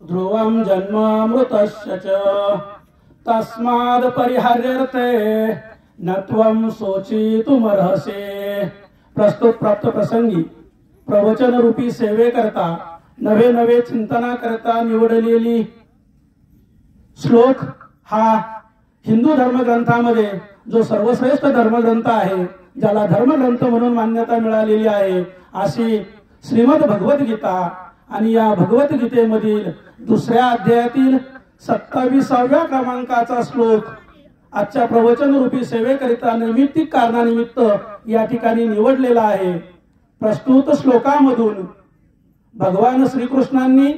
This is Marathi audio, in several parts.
ध्रुवं जन्मामृतस्य च तस्माद् परिहार्यर्थे न त्वं शोचितुमर्हसे। प्रस्तुत प्राप्त प्रसंगी प्रवचन रूपी सेवे करता नवे नवे चिंतना करता निवडलेली श्लोक हा हिंदू धर्मग्रंथामध्ये जो सर्वश्रेष्ठ धर्मग्रंथ आहे, ज्याला धर्मग्रंथ म्हणून मान्यता मिळालेली आहे, अशी श्रीमद भगवद्गीता आणि या भगवद्गीतेमधील दुसऱ्या अध्यायातील 27व्या क्रमांकाचा श्लोक आजच्या प्रवचन रूपी सेवेकरिता नैमित्तिक कारणानिमित्त या ठिकाणी निवडलेला आहे। प्रस्तुत श्लोकामधून भगवान श्रीकृष्णांनी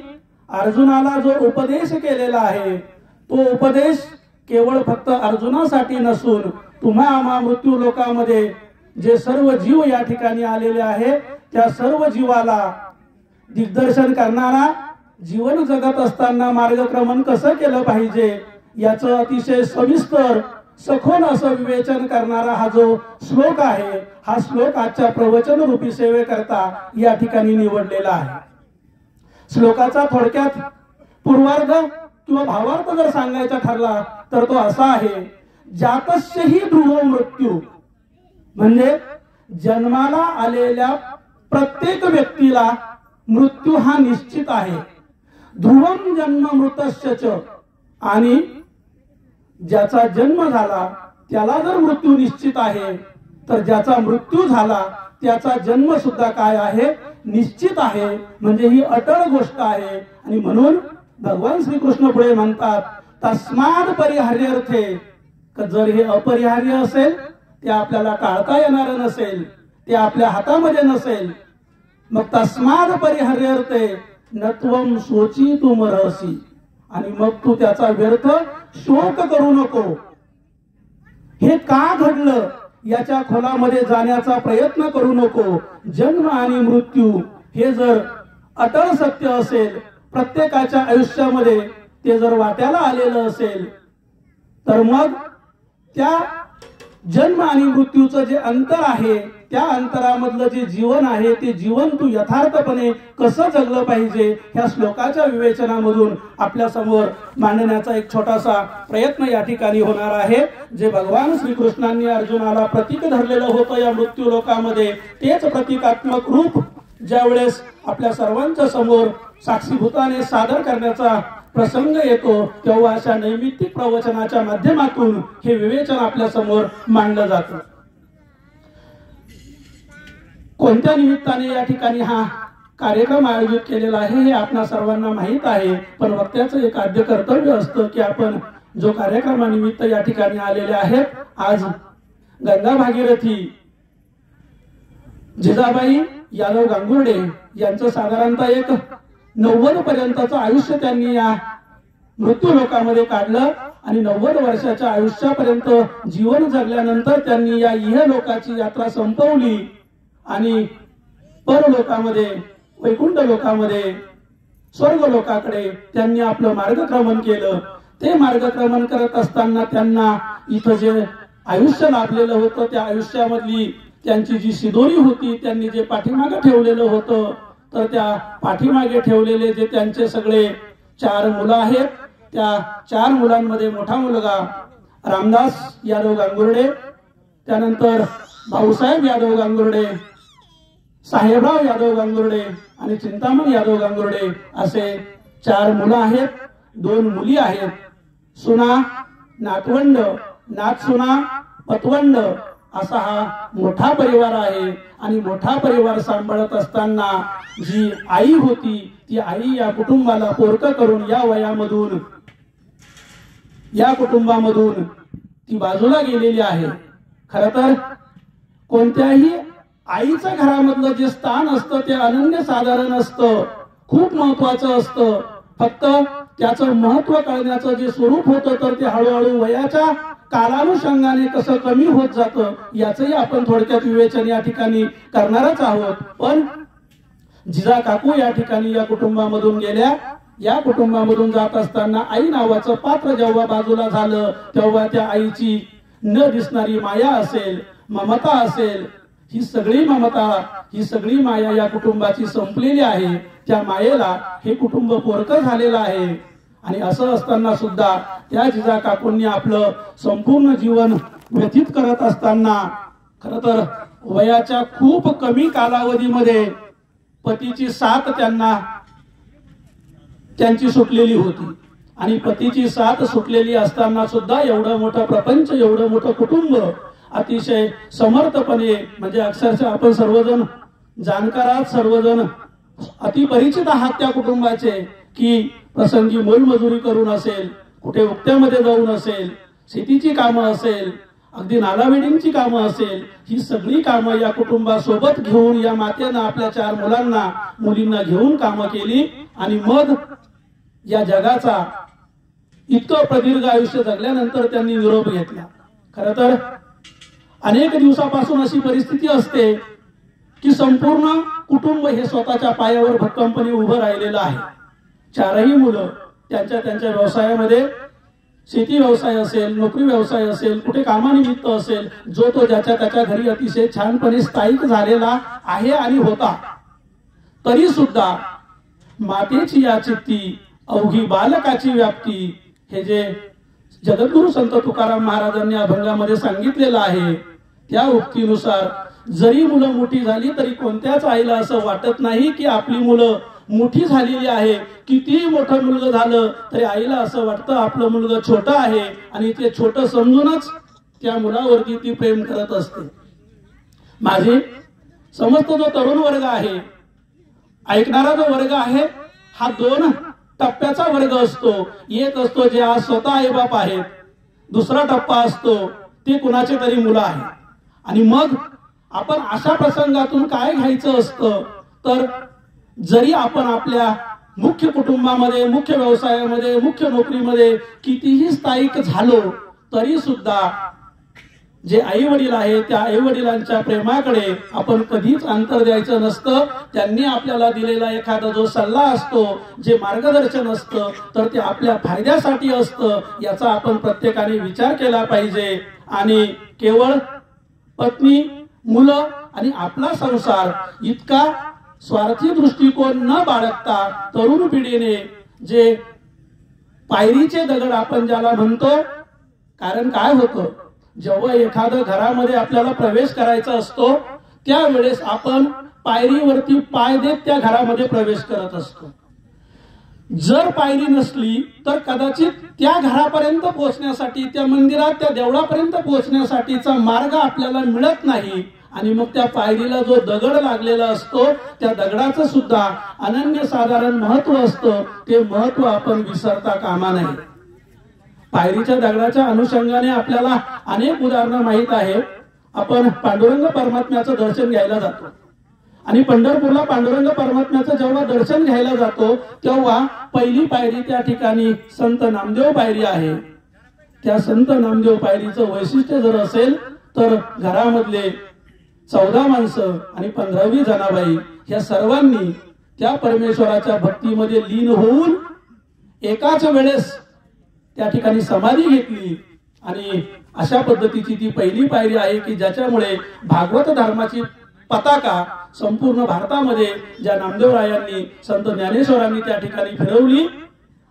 अर्जुनाला जो उपदेश केलेला आहे, तो उपदेश केवळ फक्त अर्जुनासाठी नसून तुम्हा आम्हा मृत्यू लोकामध्ये जे सर्व जीव या ठिकाणी आलेले आहे त्या सर्व जीवाला दिग्दर्शन करणारा, जीवन जगत असताना मार्गक्रमण कसं केलं पाहिजे याचं अतिशय सविस्तर सखोल असं विवेचन करणारा हा जो श्लोक आहे, हा श्लोक आजच्या प्रवचन रूपी सेवेकरता या ठिकाणी निवडलेला आहे। श्लोकाचा थोडक्यात पूर्वार्ध किंवा भावार्थ जर सांगायचा ठरला तर तो असा आहे, जातस्यहि ध्रुव मृत्यू, म्हणजे जन्माला आलेल्या प्रत्येक व्यक्तीला मृत्यू हा निश्चित आहे। ध्रुवम जन्म मृतस्य च, आणि ज्याचा जन्म झाला त्याला जर मृत्यू निश्चित आहे तर ज्याचा मृत्यू झाला त्याचा जन्म सुद्धा काय आहे, निश्चित आहे। म्हणजे ही अटळ गोष्ट आहे। आणि म्हणून भगवान श्रीकृष्ण पुढे म्हणतात, तस्माद परिहार्यर्थे, जर हे अपरिहार्य असेल, ते आपल्याला टाळता येणार नसेल, ते आपल्या हातामध्ये नसेल, मग तस्माद परिहार्यर्थे न त्वं शोचितुमर्हसि, आणि मग तू त्याचा व्यर्थ शोक करू नको। हे का घडलं याच्या खोलामध्ये जाण्याचा प्रयत्न करू नको। जन्म आणि मृत्यू हे जर अटळ सत्य असेल, प्रत्येकाच्या आयुष्यामध्ये ते जर वाट्याला आलेलं असेल, तर मग त्या जन्म आणि मृत्यूचं जे अंतर आहे, त्या अंतरामधलं जे जीवन आहे, ते जीवन तू यथार्थपणे कसं जगलं पाहिजे ह्या श्लोकाच्या विवेचनामधून आपल्या समोर मांडण्याचा एक छोटासा प्रयत्न या ठिकाणी होणार आहे। जे भगवान श्रीकृष्णांनी अर्जुनाला प्रतीक धरलेलं होतं या मृत्यू लोकामध्ये, तेच प्रतिकात्मक रूप ज्यावेळेस आपल्या सर्वांच्या समोर साक्षीभूताने सादर करण्याचा प्रसंग येतो, तेव्हा अशा नैमित्तिक प्रवचनाच्या माध्यमातून हे विवेचन आपल्या समोर मांडलं जातं। कोणत्या निमित्ताने या ठिकाणी हा कार्यक्रम आयोजित केलेला आहे हे आपल्या सर्वांना माहीत आहे, पण वक्त्याचं एक आद्य कर्तव्य असतं की आपण जो कार्यक्रमानिमित्त या ठिकाणी आलेले आहेत, आज गंगा भागीरथी जिजाबाई यादव गांगुर्डे यांचं साधारणतः एक 90 पर्यंतचं आयुष्य त्यांनी या मृत्यू लोकामध्ये काढलं, आणि 90 वर्षाच्या आयुष्यापर्यंत जीवन जगल्यानंतर त्यांनी या इहलोकाची यात्रा संपवली आणि परलोकामध्ये, वैकुंठ लोकामध्ये, स्वर्ग लोकाकडे त्यांनी आपलं मार्गक्रमण केलं। ते मार्गक्रमण करत असताना त्यांना इथं जे आयुष्य लाभलेलं होतं, त्या आयुष्यामधली त्यांची जी शिदोरी होती, त्यांनी जे पाठीमागे ठेवलेलं होतं, तर त्या पाठीमागे ठेवलेले जे त्यांचे सगळे 4 मुलं आहेत, त्या 4 मुलांमध्ये मोठा मुलगा रामदास यादव गांगुर्डे, त्यानंतर भाऊसाहेब यादव गांगुर्डे, साहेबराव यादव गांगुर्डे आणि चिंतामण यादव गांगुर्डे असे 4 मुलं आहेत। 2 मुली आहेत। सुना, नातवंड, नातसुना, पतवंड असा हा मोठा परिवार आहे। आणि मोठा परिवार सांभाळत असताना जी आई होती, ती आई या कुटुंबाला पोरकं करून या वयामधून, या कुटुंबामधून ती बाजूला गेलेली आहे। खरं तर कोणत्याही आईचं घरामधलं जे स्थान असतं ते अनन्यसाधारण असतं, खूप महत्वाचं असतं। फक्त त्याचं महत्व कळण्याचं जे स्वरूप होतं, तर ते हळूहळू वयाच्या कालानुषंगाने कसं कमी होत जातं याचंही आपण थोडक्यात विवेचन या ठिकाणी करणारच आहोत। पण जिजा काकू या ठिकाणी या कुटुंबामधून गेल्या। या कुटुंबामधून जात असताना आई नावाचं पात्र जेव्हा बाजूला झालं, तेव्हा त्या आईची न दिसणारी माया असेल, ममता असेल, ही सगळी ममता, ही सगळी माया या कुटुंबाची संपलेली आहे. त्या मायेला हे कुटुंब पोरकं झालेलं आहे. आणि असं असताना सुद्धा त्या जिजा काकूंनी आपलं संपूर्ण जीवन व्यतीत करत असताना खर तर वयाच्या खूप कमी कालावधीमध्ये पतीची साथ त्यांची सुटलेली होती. आणि पतीची साथ सुटलेली असताना सुद्धा एवढं मोठं प्रपंच, एवढं मोठं कुटुंब अतिशय समर्थपणे, म्हणजे अक्षरशः आपण सर्वजण जाणकार आहात, सर्वजण अतिपरिचित आहात त्या कुटुंबाचे, की प्रसंगी मोलमजुरी करून असेल, कुठे उक्त्यामध्ये जाऊन असेल, शेतीची कामं असेल, अगदी नालावेडिंगची कामं असेल, ही सगळी कामं या कुटुंबासोबत घेऊन या मातेनं आपल्या 4 मुलींना घेऊन कामं केली. आणि मग या जगाचा इतकं प्रदीर्घ आयुष्य जगल्यानंतर त्यांनी निरोप घेतला. खरं तर अनेक दिवसापासून अशी परिस्थिती असते की संपूर्ण कुटुंब हे स्वतःच्या पायावर भक्कमपणे उभं राहिलेलं आहे. 4ही मुलं त्यांच्या व्यवसायामध्ये, शेती व्यवसाय असेल, नोकरी व्यवसाय असेल, कुठे कामानिमित्त असेल, जो तो ज्याच्या त्याच्या घरी अतिशय छानपणे स्थायिक झालेला आहे आणि होता. तरी सुद्धा मातेची या चित्ती, अवघी बालकाची व्याप्ती, हे जे जगद्गुरु संत तुकाराम महाराजांनी अभंगामध्ये सांगितलेलं आहे, त्या उक्तीनुसार जरी मुलं मोठी झाली तरी कोणत्याच आईला असं वाटत नाही की आपली मुलं मोठी झालेली आहे. किती मोठं मुलगा झालं तरी आईला असं वाटतं आपलं मुलगा छोटं आहे आणि ते छोटं समजूनच त्या मुलावरती ती प्रेम करत असते. माझे समस्त जो तरुण वर्ग आहे, ऐकणारा जो वर्ग आहे, हा 2 टप्प्याचा वर्ग असतो. एक असतो जे आज स्वतः आईबाप आहेत, दुसरा टप्पा असतो ते कुणाचे तरी मुलं आहेत. आणि मग आपण अशा प्रसंगातून काय घ्यायचं असतं, तर जरी आपण आपल्या मुख्य कुटुंबामध्ये, मुख्य व्यवसायामध्ये, मुख्य नोकरीमध्ये कितीही स्थायिक झालो तरी सुद्धा जे आई वडील आहेत त्या आई वडिलांच्या प्रेमाकडे आपण कधीच अंतर द्यायचं नसतं. त्यांनी आपल्याला दिलेला एखादा जो सल्ला असतो, जे मार्गदर्शन असतं, तर ते आपल्या फायद्यासाठी असतं, याचा आपण प्रत्येकाने विचार केला पाहिजे. आणि केवळ पत्नी, मुलं आणि आपला संसार इतका स्वार्थी दृष्टिकोन न बाळगता तरुण पिढीने जे पायरीचे दगड आपण ज्याला म्हणतो, कारण काय होतं, जेव्हा एखाद्या घरामध्ये आपल्याला प्रवेश करायचा असतो त्यावेळेस आपण पायरीवरती पाय देत त्या घरामध्ये प्रवेश करत असतो. जर पायरी नसली तर कदाचित त्या घरापर्यंत पोहोचण्यासाठी, त्या मंदिरात, त्या देवळापर्यंत पोहोचण्यासाठीचा मार्ग आपल्याला मिळत नाही. आणि मग त्या पायरीला जो दगड लागलेला असतो त्या दगडाचं सुद्धा अनन्यसाधारण महत्व असतं. ते महत्व आपण विसरता कामा नये. पायरीच्या दगडाच्या अनुषंगाने आपल्याला अनेक उदाहरणं माहीत आहेत. आपण पांडुरंग परमात्म्याचं दर्शन घ्यायला जातो आणि पंढरपूरला पांडुरंग परमात्म्याचं जेव्हा दर्शन घ्यायला जातो तेव्हा पहिली पायरी त्या ठिकाणी संत नामदेव पायरी आहे. त्या संत नामदेव पायरीचं वैशिष्ट्य जर असेल तर घरामधले 14 माणसं आणि 15वी जनाबाई ह्या सर्वांनी त्या परमेश्वराच्या भक्तीमध्ये लीन होऊन एकाच वेळेस त्या ठिकाणी समाधी घेतली. आणि अशा पद्धतीची ती पहिली पायरी आहे की ज्याच्यामुळे भागवत धर्माची पताका संपूर्ण भारतामध्ये ज्या नामदेवरायांनी, संत ज्ञानेश्वरांनी त्या ठिकाणी फिरवली,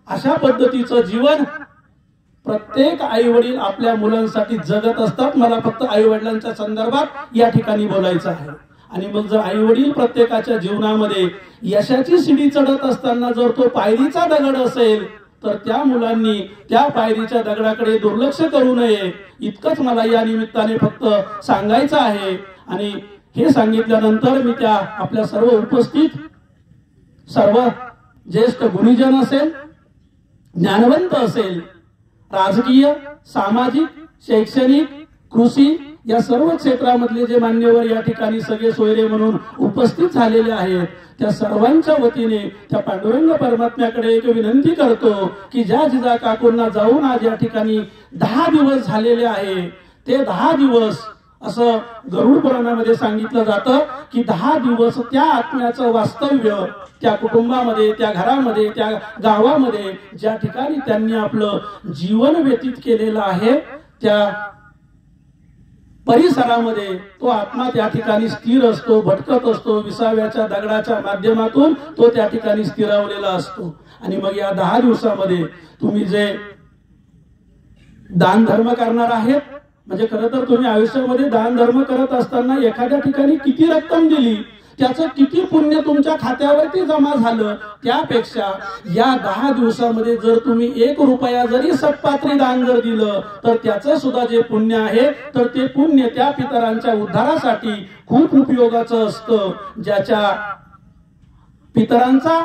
अशा पद्धतीचं जीवन प्रत्येक आई वडील आपल्या मुलांसाठी जगत असतात. मला फक्त आई वडिलांच्या संदर्भात या ठिकाणी बोलायचं आहे. आणि मग जर आई वडील प्रत्येकाच्या जीवनामध्ये यशाची शिडी चढत असताना जर तो पायरीचा दगड असेल तर त्या मुलांनी त्या पायरीच्या दगडाकडे दुर्लक्ष करू नये, इतकंच मला या निमित्ताने फक्त सांगायचं आहे. आणि हे सांगितल्यानंतर मी त्या आपल्या सर्व उपस्थित सर्व ज्येष्ठ गुरुजन असेल, ज्ञानवंत असेल, राजकीय, सामाजिक, शैक्षणिक, कृषी या सर्व क्षेत्रामधले जे मान्यवर या ठिकाणी सगळे सोयरे म्हणून उपस्थित झालेले आहेत, त्या सर्वांच्या वतीने त्या पांडुरंग परमात्म्याकडे एक विनंती करतो की ज्या जिजा काकूंना जाऊन आज या ठिकाणी 10 दिवस झालेले आहे, ते 10 दिवस असं गरुड पुराणामध्ये सांगितलं जातं की 10 दिवस त्या आत्म्याचं वास्तव्य त्या कुटुंबामध्ये, त्या घरामध्ये, त्या गावामध्ये ज्या ठिकाणी त्यांनी आपलं जीवन व्यतीत केलेलं आहे, त्या परिसरामध्ये तो आत्मा त्या ठिकाणी स्थिर असतो, भटकत असतो. विसाव्याच्या दगडाच्या माध्यमातून तो त्या ठिकाणी स्थिरावलेला असतो. आणि मग या 10 दिवसामध्ये तुम्ही जे दान धर्म करणार आहेत, म्हणजे खरं तर तुम्ही आयुष्यामध्ये दान धर्म करत असताना एखाद्या ठिकाणी किती रक्कम दिली, त्याचं किती पुण्य तुमच्या खात्यावरती जमा झालं, त्यापेक्षा या 10 दिवसामध्ये जर तुम्ही 1 रुपया जरी सत्पात्री दान जर दिलं तर त्याचं सुद्धा जे पुण्य आहे तर ते पुण्य त्या पितरांच्या उद्धारासाठी खूप उपयोगाचं असतं. ज्याच्या पितरांचा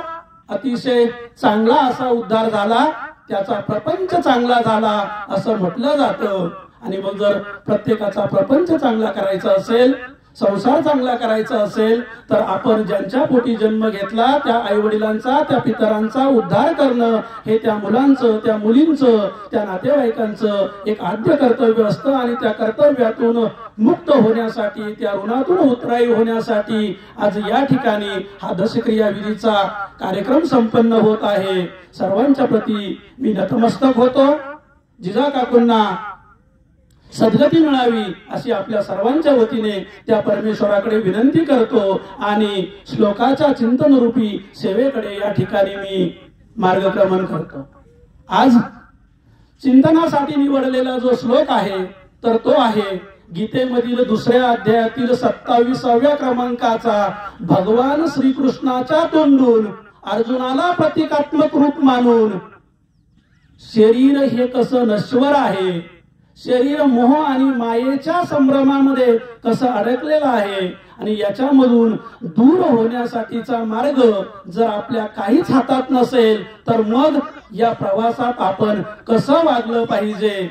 अतिशय चांगला असा उद्धार झाला, त्याचा प्रपंच चांगला झाला असं म्हटलं जातं. आणि मग जर प्रत्येकाचा प्रपंच चांगला करायचा असेल, संसार चांगला करायचा असेल, तर आपण ज्यांच्या पोटी जन्म घेतला त्या आई वडिलांचा, त्या पितरांचा उद्धार करणं हे त्या मुलांचं, त्या मुलींचं, त्या नातेवाईकांचं एक आद्य कर्तव्य असतं. आणि त्या कर्तव्यातून मुक्त होण्यासाठी, त्या ऋणातून उतराई होण्यासाठी आज या ठिकाणी हा दशक्रिया विधीचा कार्यक्रम संपन्न होत आहे. सर्वांच्या प्रती मी नतमस्तक होतो. जिजा काकूंना सद्गती मिळावी अशी आपल्या सर्वांच्या वतीने त्या परमेश्वराकडे विनंती करतो. आणि श्लोकाच्या चिंतन रूपी सेवेकडे या ठिकाणी मी मार्गक्रमण करतो. आज चिंतनासाठी निवडलेला जो श्लोक आहे तर तो आहे गीतेमधील 2ऱ्या अध्यायातील 27व्या क्रमांकाचा. भगवान श्रीकृष्णाच्या तोंडून अर्जुनाला प्रतिकात्मक रूप मानून, शरीर हे कसं नश्वर आहे, शरीर मोह आणि मायेच्या संभ्रमामध्ये कसं अडकलेलं आहे, आणि याच्यामधून दूर होण्यासाठीचा मार्ग जर आपल्या काहीच हातात नसेल तर मग या प्रवासात आपण कसं वागलं पाहिजे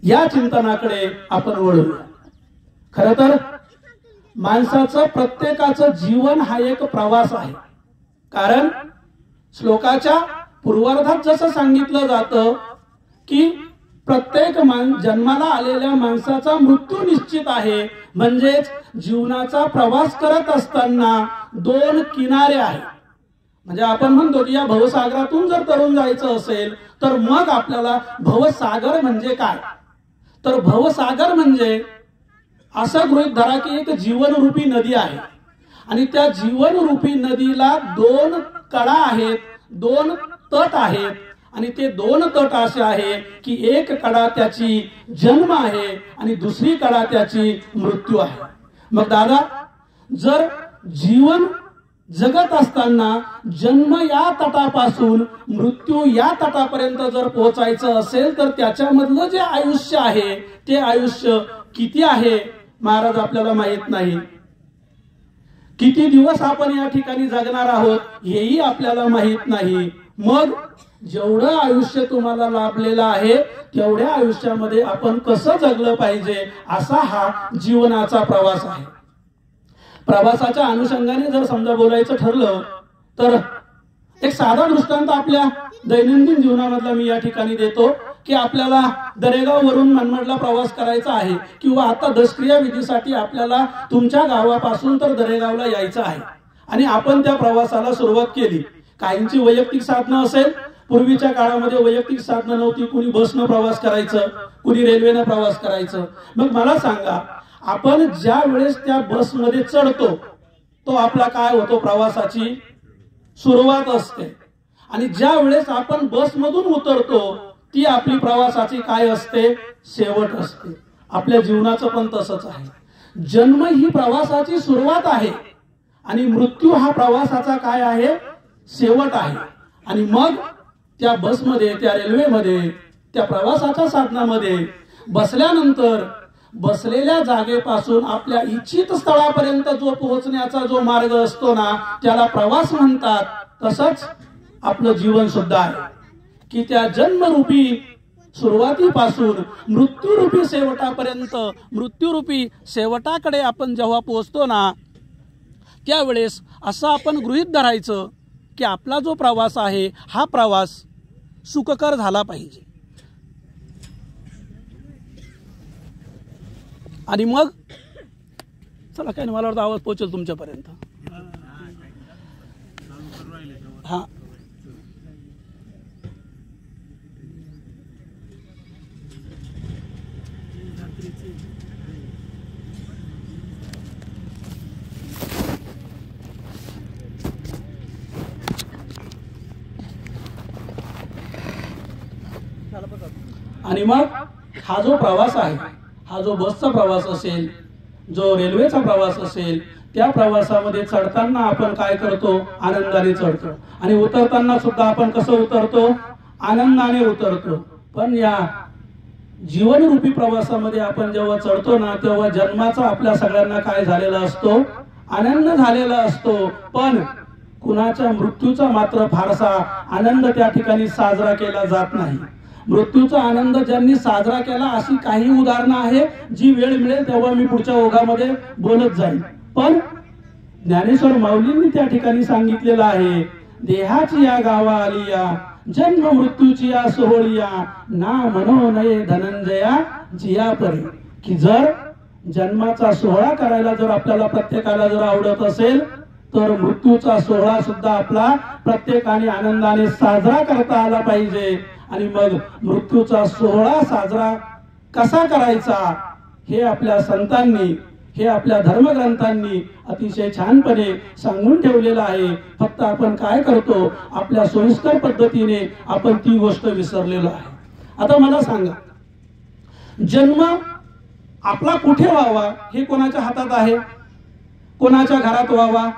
या चिंतनाकडे आपण वळूया. खरं तर माणसाचं, प्रत्येकाचं जीवन हा एक प्रवास आहे. कारण श्लोकाच्या पूर्वार्धात जसं सांगितलं जातं की प्रत्येक जन्माला आलेल्या माणसाचा मृत्यू निश्चित आहे. म्हणजेच जीवनाचा प्रवास करत असताना 2 किनारे आहेत. म्हणजे आपण म्हणतो की या भवसागरातून जर तरुण जायचं असेल तर मग आपल्याला भवसागर म्हणजे काय, तर भवसागर म्हणजे असं गृहीत धरा की एक जीवनरूपी नदी आहे आणि त्या जीवनरूपी नदीला 2 कडा आहेत, 2 तट आहेत. आणि ते 2 तट असे आहे की एक कडा त्याची जन्म आहे आणि दुसरी कडा त्याची मृत्यू आहे. मग दादा, जर जीवन जगत असताना जन्म या तटापासून मृत्यू या तटापर्यंत जर पोहोचायचं असेल तर त्याच्यामधलं जे आयुष्य आहे ते आयुष्य किती आहे महाराज आपल्याला माहित नाही. किती दिवस आपण या ठिकाणी जगणार आहोत हेही आपल्याला माहित नाही. मग जेवढं आयुष्य तुम्हाला लाभलेलं आहे तेवढ्या आयुष्यामध्ये आपण कसं जगलं पाहिजे असा हा जीवनाचा प्रवास आहे. प्रवासाच्या अनुषंगाने जर समजा बोलायचं ठरलं तर एक साधा दृष्टांत आपल्या दैनंदिन जीवनामधला मी या ठिकाणी देतो की आपल्याला दरेगाव वरून मनमाडला प्रवास करायचा आहे किंवा आता दशक्रिया विधीसाठी आपल्याला तुमच्या गावापासून तर दरेगावला यायचं आहे आणि आपण त्या प्रवासाला सुरुवात केली. काहींची वैयक्तिक साधनं असेल, पूर्वीच्या काळामध्ये वैयक्तिक साधनं नव्हती, कुणी बसनं प्रवास करायचं, कुणी रेल्वेनं प्रवास करायचं. मग मला सांगा, आपण ज्या वेळेस त्या बसमध्ये चढतो तो आपला काय होतो, प्रवासाची सुरुवात असते. आणि ज्या वेळेस आपण बसमधून उतरतो ती आपली प्रवासाची काय असते, शेवट असते. आपल्या जीवनाचं पण तसंच आहे. जन्म ही प्रवासाची सुरुवात आहे आणि मृत्यू हा प्रवासाचा काय आहे, शेवट आहे. आणि मग त्या बसमध्ये, त्या रेल्वेमध्ये, त्या प्रवासाच्या साधनामध्ये बसल्यानंतर बसलेल्या जागेपासून आपल्या इच्छित स्थळापर्यंत जो पोहोचण्याचा जो मार्ग असतो ना त्याला प्रवास म्हणतात. तसंच आपलं जीवन सुद्धा आहे की त्या जन्मरूपी सुरुवातीपासून मृत्यूरूपी शेवटापर्यंत, मृत्यूरूपी शेवटाकडे आपण जेव्हा पोहोचतो ना त्यावेळेस असं आपण गृहीत धरायचं की आपला जो प्रवास आहे हा प्रवास सुखकर झाला पाहिजे. आणि मग चला काय नाही, मला वाटतं आवाज पोहोचेल तुमच्यापर्यंत. हा रात्रीचे आणि मग हा जो प्रवास आहे, हा जो बसचा प्रवास असेल, जो रेल्वेचा प्रवास असेल, त्या प्रवासामध्ये चढताना आपण काय करतो? आनंदाने चढतो आणि उतरताना सुद्धा आपण कसं उतरतो? आनंदाने उतरतो. पण या जीवनरूपी प्रवासामध्ये आपण जेव्हा चढतो ना, तेव्हा जन्माचा आपल्या सगळ्यांना काय झालेला असतो? आनंद झालेला असतो. पण कुणाच्या मृत्यूचा मात्र फारसा आनंद त्या ठिकाणी साजरा केला जात नाही. मृत्यूचा आनंद ज्यांनी साजरा केला अशी काही उदाहरणं आहे, जी वेळ मिळेल तेव्हा मी पुढच्या ओघामध्ये बोलत जाईल. पण ज्ञानेश्वर माऊलींनी त्या ठिकाणी सांगितलेलं आहे, देहाची या गावा आलिया, जन्म मृत्यूची या सोहळिया, ना म्हणो नये धनंजया जिया परी. की जर जन्माचा सोहळा करायला जर आपल्याला प्रत्येकाला जर आवडत असेल, तर मृत्यूचा सोहळा सुद्धा आपला प्रत्येकाने आनंदाने साजरा करता आला पाहिजे. आणि मग मृत्यूचा सोहळा साजरा कसा करायचा हे आपल्या संतांनी, हे आपल्या धर्मग्रंथांनी अतिशय छानपणे सांगून ठेवलेलं आहे. फक्त आपण काय करतो? आपल्या सोयीस्कर पद्धतीने आपण ती गोष्ट विसरलेलो आहे. आता मला सांगा, जन्म आपला कुठे व्हावा हे कोणाच्या हातात आहे? कोणाच्या घरात व्हावा?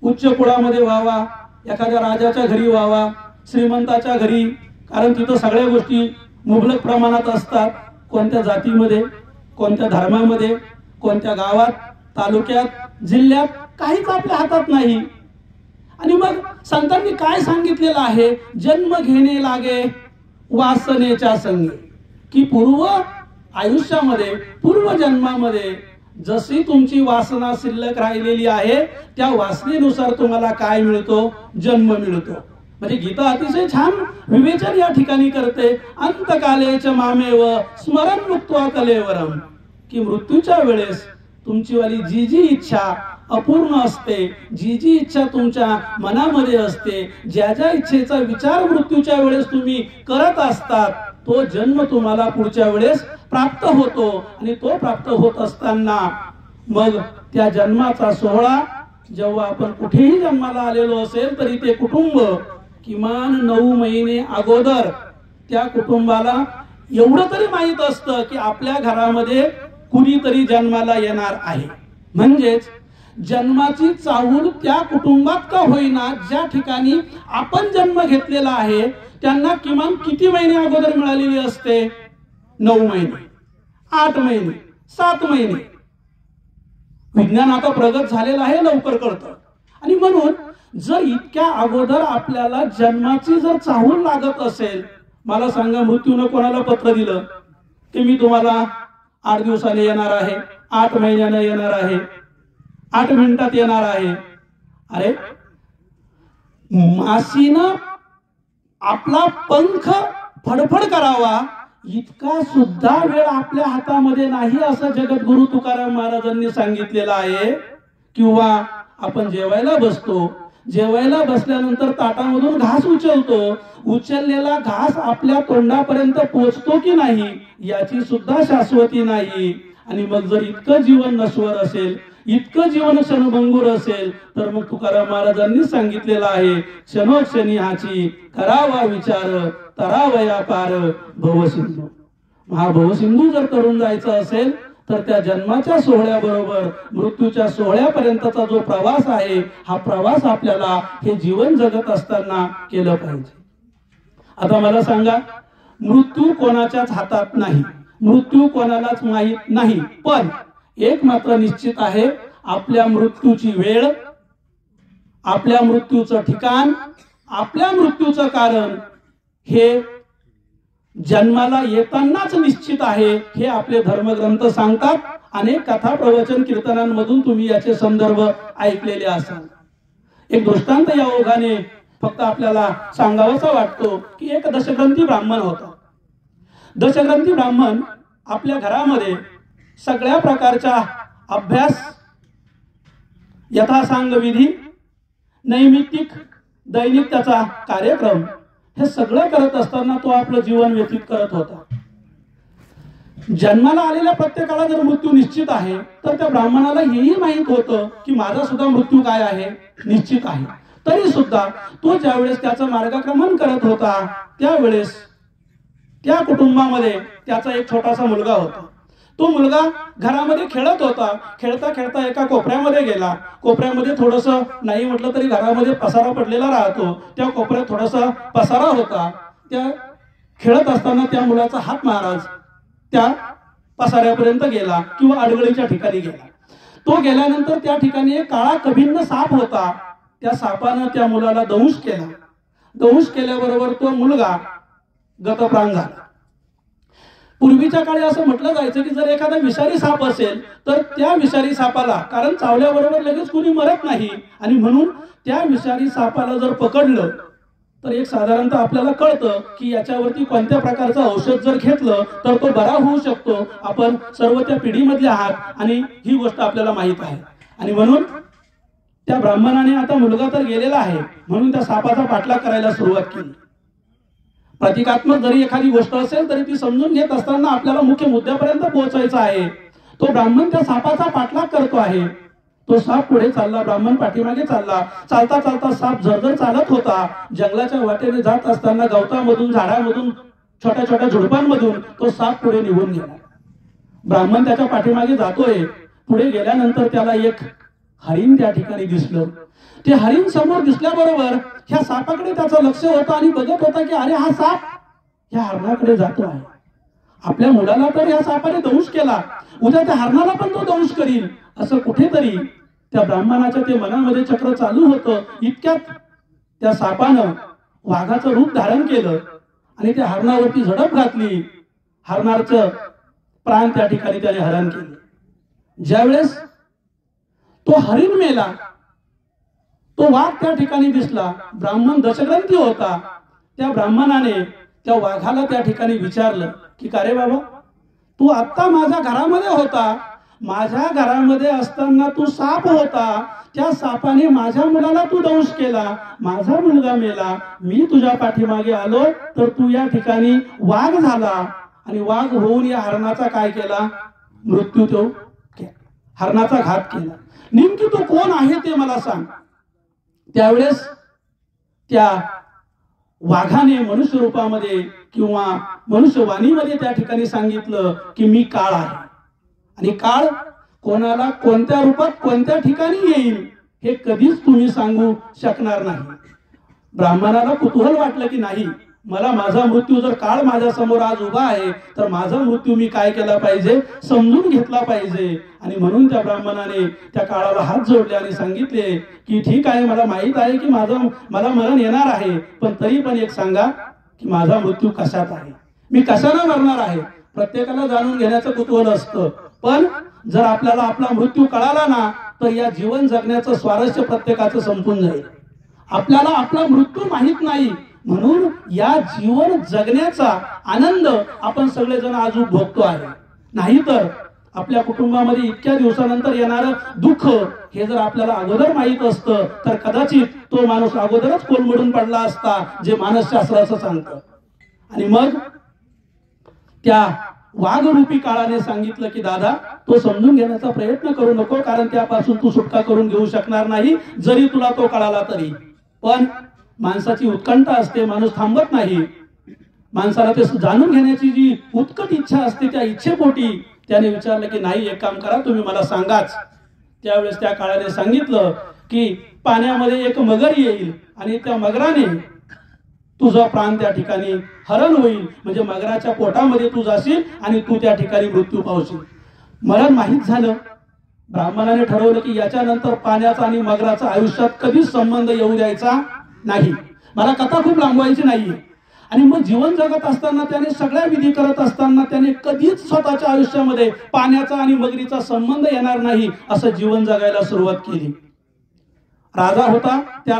उच्च कुळामध्ये व्हावा, एखाद्या राजाच्या घरी व्हावा, श्रीमंताच्या घरी, कारण तिथं सगळ्या गोष्टी मुबलक प्रमाणात असतात. कोणत्या जातीमध्ये, कोणत्या धर्मामध्ये, कोणत्या गावात, तालुक्यात, जिल्ह्यात काहीच आपल्या हातात नाही. आणि मग संतांनी काय सांगितलेलं आहे? जन्म घेणे लागे वासनेच्या संगी. की पूर्व आयुष्यामध्ये, पूर्व जन्मामध्ये जशी तुमची वासना शिल्लक राहिलेली आहे, त्या वासनेनुसार तुम्हाला काय मिळतो? जन्म मिळतो. म्हणजे गीता अतिशय छान विवेचन या ठिकाणी करते. अंतकालेच मामेव स्मरण मुक्त्वा कलेवरम. की मृत्यूच्या वेळेस तुमची वाली जी जी इच्छा अपूर्ण असते, जी जी इच्छा तुमच्या मनामध्ये असते, ज्या ज्या इच्छेचा विचार मृत्यूच्या वेळेस तुम्ही करत असतात, तो जन्म तुम्हाला पुढच्या वेळेस प्राप्त होतो. आणि तो प्राप्त होत असताना मग त्या जन्माचा सोहळा, जेव्हा आपण कुठेही जन्माला आलेलो असेल तरी ते कुटुंब किमान 9 महिने अगोदर त्या कुटुंबाला एवढं तरी माहित असतं की आपल्या घरामध्ये कुणीतरी जन्माला येणार आहे. म्हणजेच जन्माची चाहूल त्या कुटुंबात का होईना, ज्या ठिकाणी आपण जन्म घेतलेला आहे, त्यांना किमान किती महिने अगोदर मिळालेली असते? 9 महिने, 8 महिने, 7 महिने. विज्ञान आता प्रगत झालेलं आहे, लवकर कळतं. आणि म्हणून जर इतक्या अगोदर आपल्याला जन्माची जर चाहूल लागत असेल, मला सांगा, मृत्यूनं कोणाला पत्र दिलं की मी तुम्हाला 8 दिवसाने येणार आहे, 8 महिन्याने येणार आहे, 8 मिनिटात येणार आहे? अरे, माशीनं आपला पंख फडफड करावा इतका सुद्धा वेळ आपल्या हातामध्ये नाही, असं जगद्गुरु तुकाराम महाराजांनी सांगितलेलं आहे. किंवा आपण जेवायला बसतो, जेवायला बसल्यानंतर ताटामधून घास उचलतो, उचललेला घास आपल्या तोंडापर्यंत पोहोचतो की नाही याची सुद्धा शाश्वती नाही. आणि मग जर इतकं जीवन नश्वर असेल, इतकं जीवन क्षणभंगूर असेल, तर मग तुकाराम महाराजांनी सांगितलेलं आहे, क्षणोक्षणी हाची करावा विचार, तरावया पार भवसिंधू. हा भवसिंधू जर तरुण जायचं असेल तर त्या जन्माच्या सोहळ्याबरोबर मृत्यूच्या सोहळ्यापर्यंतचा जो प्रवास आहे, हा प्रवास आपल्याला हे जीवन जगत असताना केलं पाहिजे. आता मला सांगा, मृत्यू कोणाच्याच हातात नाही, मृत्यू कोणालाच माहित नाही. पण एक मात्र निश्चित आहे, आपल्या मृत्यूची वेळ, आपल्या मृत्यूचं ठिकाण, आपल्या मृत्यूचं कारण हे जन्माला येतानाच निश्चित आहे, हे आपले धर्मग्रंथ सांगतात. अनेक कथा, प्रवचन, कीर्तनांमधून तुम्ही याचे संदर्भ ऐकलेले असाल. एक दृष्टांत या ओघाने फक्त आपल्याला सांगावाचा वाटतो की एक दशग्रंथी ब्राह्मण होता. दशग्रंथी ब्राह्मण आपल्या घरामध्ये सगळ्या प्रकारच्या अभ्यास, यथासांग विधी, नैमित्तिक दैनिक त्याचा कार्यक्रम, हे सगळं करत असताना तो आपलं जीवन व्यतीत करत होता. जन्माला आलेल्या प्रत्येकाला जर मृत्यू निश्चित आहे, तर त्या ब्राह्मणाला हेही माहित होतं की माझा सुद्धा मृत्यू काय आहे, निश्चित आहे. तरी सुद्धा तो ज्यावेळेस त्याचं मार्गक्रमण करत होता, त्यावेळेस त्या कुटुंबामध्ये त्याचा एक छोटासा मुलगा होता. तो मुलगा घरामध्ये खेळत होता. खेळता खेळता एका कोपऱ्यामध्ये गेला. कोपऱ्यामध्ये थोडंसं नाही म्हटलं तरी घरामध्ये पसारा पडलेला राहतो. त्या कोपऱ्यात थोडासा पसारा होता. त्या खेळत असताना त्या मुलाचा हात महाराज त्या पसाऱ्यापर्यंत गेला किंवा अडगळीच्या ठिकाणी गेला. तो गेल्यानंतर त्या ठिकाणी एक काळा कभिन्न साप होता. त्या सापानं त्या मुलाला दंश केला. दंश केल्याबरोबर तो मुलगा गतप्राण झाला. पूर्वीच्या काळी असं म्हटलं जायचं की जर एखादा विषारी साप असेल तर त्या विषारी सापाला, कारण चावल्याबरोबर लगेच कुणी मरत नाही, आणि म्हणून त्या विषारी सापाला जर पकडलं तर एक साधारणतः आपल्याला कळतं की याच्यावरती कोणत्या प्रकारचं औषध जर घेतलं तर तो बरा होऊ शकतो. आपण सर्व त्या पिढीमधले आहात आणि ही गोष्ट आपल्याला माहित आहे. आणि म्हणून त्या ब्राह्मणाने, आता मुलगा तर गेलेला आहे म्हणून त्या सापाचा पाठलाग करायला सुरुवात केली. प्रतिकात्मक जरी एखादी गोष्ट असेल तरी ती समजून घेत असताना आपल्याला मुख्य मुद्द्यापर्यंत पोहोचायचं आहे. तो ब्राह्मण त्या सापाचा पाठलाग करतो आहे. तो साप पुढे चालला, ब्राह्मण पाठीमागे चालला. चालता चालता साप झरझर चालत होता. जंगलाच्या वाटेने जात असताना गवतामधून, झाडामधून, छोट्या छोट्या झुडपांमधून तो साप पुढे निघून गेला. ब्राह्मण त्याच्या पाठीमागे जातोय. पुढे गेल्यानंतर त्याला एक हरिण त्या ठिकाणी दिसलं. ते हरिण समोर दिसल्याबरोबर ह्या सापाकडे त्याचं लक्ष होतं आणि बघत होता की अरे हा साप ह्या हरणाकडे जातो आहे. आपल्या मुलाला तर या सापाने दंश केला, उद्या त्या हरणाला पण तो दंश करील, असं कुठेतरी त्या ब्राह्मणाच्या ते मनामध्ये चक्र चालू होतं. इतक्यात त्या सापानं वाघाचं रूप धारण केलं आणि त्या हरणावरती झडप घातली. हरणाचं प्राण त्या ठिकाणी त्याने हरण केले. ज्यावेळेस तो हरिण मेला, तो वाघ त्या ठिकाणी दिसला. ब्राह्मण दशग्रंथी होता. त्या ब्राह्मणाने त्या वाघाला त्या ठिकाणी विचारलं की का रे बाबा, तू आत्ता माझ्या घरामध्ये होता, माझ्या घरामध्ये असताना तू साप होता, त्या सापाने माझ्या मुलाला तू दंश केला, माझा मुलगा मेला, मी तुझ्या पाठीमागे आलो तर तू या ठिकाणी वाघ झाला आणि वाघ होऊन या हरणाचा काय केला, मृत्यू, तो हरणाचा घात केला. नेमकी तो कोण आहे ते मला सांग. त्यावेळेस त्या वाघाने मनुष्य रूपामध्ये किंवा मनुष्यवाणीमध्ये त्या ठिकाणी सांगितलं की मी काळ आहे आणि काळ कोणाला कोणत्या रूपात कोणत्या ठिकाणी येईल हे कधीच तुम्ही सांगू शकणार नाही. ब्राह्मणाला कुतूहल वाटलं की नाही, मला माझा मृत्यू, जर काळ माझ्या समोर आज उभा आहे तर माझा मृत्यू मी काय केला पाहिजे, समजून घेतला पाहिजे. आणि म्हणून त्या ब्राह्मणाने त्या काळाला हात जोडले आणि सांगितले की ठीक आहे, मला माहित आहे की मला मरण येणार आहे, पण तरी पण एक सांगा की माझा मृत्यू कशात आहे, मी कशाने मरणार आहे. प्रत्येकाला जाणून घेण्याचं कुतूहल असतं, पण जर आपल्याला आपला मृत्यू कळाला ना तर या जीवन जगण्याचं स्वारस्य प्रत्येकाचं संपून जाईल. आपल्याला आपला मृत्यू माहित नाही म्हणून या जीवन जगण्याचा आनंद आपण सगळेजण आज भोगतो आहे. नाहीतर आपल्या कुटुंबामध्ये इतक्या दिवसानंतर येणारं दुःख हे जर आपल्याला अगोदर माहित असतं तर कदाचित तो माणूस अगोदरच कोलमडून पडला असता, जे मानसशास्त्र असं सांगतं. आणि मग त्या वाघरूपी काळाने सांगितलं की दादा, तो समजून घेण्याचा प्रयत्न करू नको, कारण त्यापासून तू सुटका करून घेऊ शकणार नाही जरी तुला तो कळाला तरी. पण माणसाची उत्कंठा असते, माणूस थांबत नाही. माणसाला ते जाणून घेण्याची जी उत्कट इच्छा असते त्या इच्छेपोटी त्याने विचारलं की नाही, एक काम करा, तुम्ही मला सांगाच. त्यावेळेस त्या काळाने सांगितलं की पाण्यामध्ये एक मगर येईल आणि त्या मगराने तुझा प्राण त्या ठिकाणी हरण होईल, म्हणजे मगराच्या पोटामध्ये तू जाशील आणि तू त्या ठिकाणी मृत्यू पावशील. मरण माहीत झालं. ब्राह्मणाने ठरवलं की याच्यानंतर पाण्याचा आणि मगराचा आयुष्यात कधीच संबंध येऊ द्यायचा नाही. मला कथा खूप लांबवायची नाहीये. आणि मग जीवन जगत असताना त्याने सगळ्या विधी करत असताना त्याने कधीच स्वतःच्या आयुष्यामध्ये पाण्याचा आणि मगरीचा संबंध येणार नाही असं जीवन जगायला सुरुवात केली. राजा होता, त्या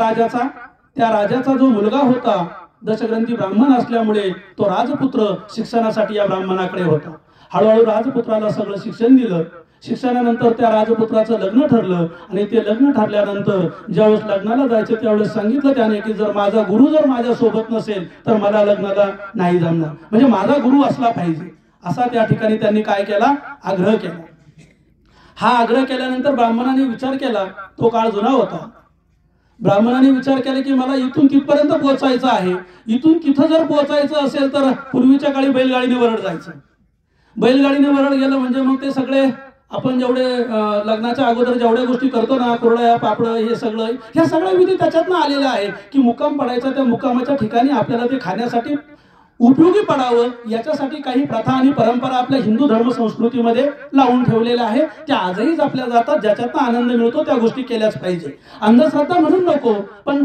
राजाचा जो मुलगा होता दशग्रंथी ब्राह्मण असल्यामुळे तो राजपुत्र शिक्षणासाठी या ब्राह्मणाकडे होता. हळूहळू राजपुत्राला सगळं शिक्षण दिलं. शिक्षणानंतर त्या राजपुत्राचं लग्न ठरलं आणि ते लग्न ठरल्यानंतर ज्यावेळेस लग्नाला जायचं त्यावेळेस सांगितलं त्याने की जर माझा गुरु जर माझ्या सोबत नसेल तर मला लग्नाला नाही जमणार, म्हणजे माझा गुरु असला पाहिजे, असा त्या ठिकाणी त्यांनी काय केला, आग्रह केला. हा आग्रह केल्यानंतर ब्राह्मणाने विचार केला, तो काळ जुना होता. ब्राह्मणाने विचार केला की मला इथून तिथपर्यंत पोहोचायचं आहे, इथून तिथं जर पोहोचायचं असेल तर पूर्वीच्या काळी बैलगाडीने वरड जायचं. बैलगाडीने वरड गेलं म्हणजे मग ते सगळे आपण जेवढे लग्नाच्या अगोदर जेवढ्या गोष्टी करतो ना, कुरडया पापड हे सगळं, ह्या सगळ्या विधी त्याच्यातनं आलेल्या आहे की मुक्काम पडायचा, त्या मुक्कामाच्या ठिकाणी आपल्याला ते खाण्यासाठी उपयोगी पडावं याच्यासाठी काही प्रथा आणि परंपरा आपल्या हिंदू धर्म संस्कृतीमध्ये लावून ठेवलेल्या आहे. त्या आजही जपल्या जातात. ज्याच्यातनं आनंद मिळतो त्या गोष्टी केल्याच पाहिजे. अंधश्रद्धा म्हणून नको, पण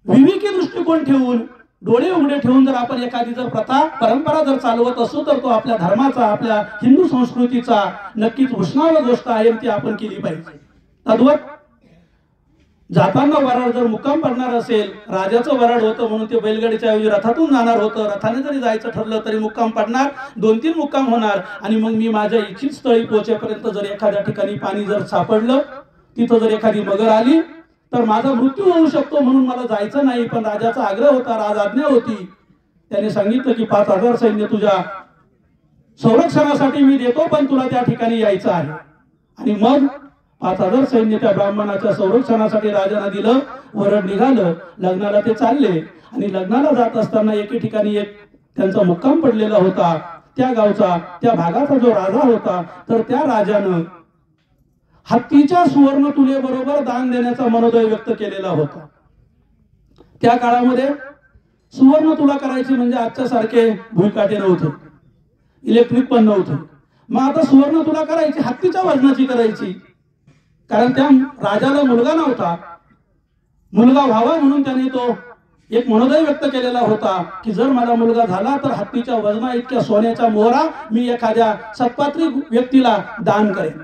विवेकी दृष्टिकोन ठेवून, डोळे उघडे ठेवून जर आपण एखादी जर प्रथा परंपरा जर चालवत असू तर तो आपल्या धर्माचा, आपल्या हिंदू संस्कृतीचा नक्कीच उष्णाव गोष्ट आहे, ती आपण केली पाहिजे. तद्वत जाताना वराड जर मुक्काम पडणार असेल, राजाचं वराड होतं म्हणून ते बैलगाडीच्या ऐवजी रथातून जाणार होतं. रथाने जरी जायचं ठरलं तरी मुक्काम पडणार, 2-3 मुक्काम होणार. आणि मग मी माझ्या इच्छित स्थळी पोहोचेपर्यंत जर एखाद्या ठिकाणी पाणी जर सापडलं, तिथं जर एखादी मगर आली तर माझा मृत्यू होऊ शकतो, म्हणून मला जायचं नाही. पण राजाचा आग्रह होता, राज आज्ञा होती. त्याने सांगितलं की 5000 सैन्य तुझ्या संरक्षणासाठी मी देतो, पण तुला त्या ठिकाणी यायचं आहे. आणि मग 5000 सैन्य त्या ब्राह्मणाच्या संरक्षणासाठी राजाने दिलं. वरड निघालं, लग्नाला ते चालले. आणि लग्नाला जात असताना एके ठिकाणी एक त्यांचा मुक्काम पडलेला होता. त्या गावचा, त्या भागाचा जो राजा होता, तर त्या राजानं हत्तीच्या सुवर्ण तुलेबरोबर दान देण्याचा मनोदय व्यक्त केलेला होता. त्या काळामध्ये सुवर्ण तुला करायची म्हणजे आजच्या सारखे भुईकाटे नव्हते, इलेक्ट्रिक पण नव्हते. मग आता सुवर्ण तुला करायची हत्तीच्या वजनाची करायची, कारण त्या राजाला मुलगा नव्हता. मुलगा व्हावा म्हणून त्याने तो एक मनोदय व्यक्त केलेला होता की जर मला मुलगा झाला तर हत्तीच्या वजना इतक्या सोन्याच्या मोहरा मी एखाद्या सत्पात्री व्यक्तीला दान करेन.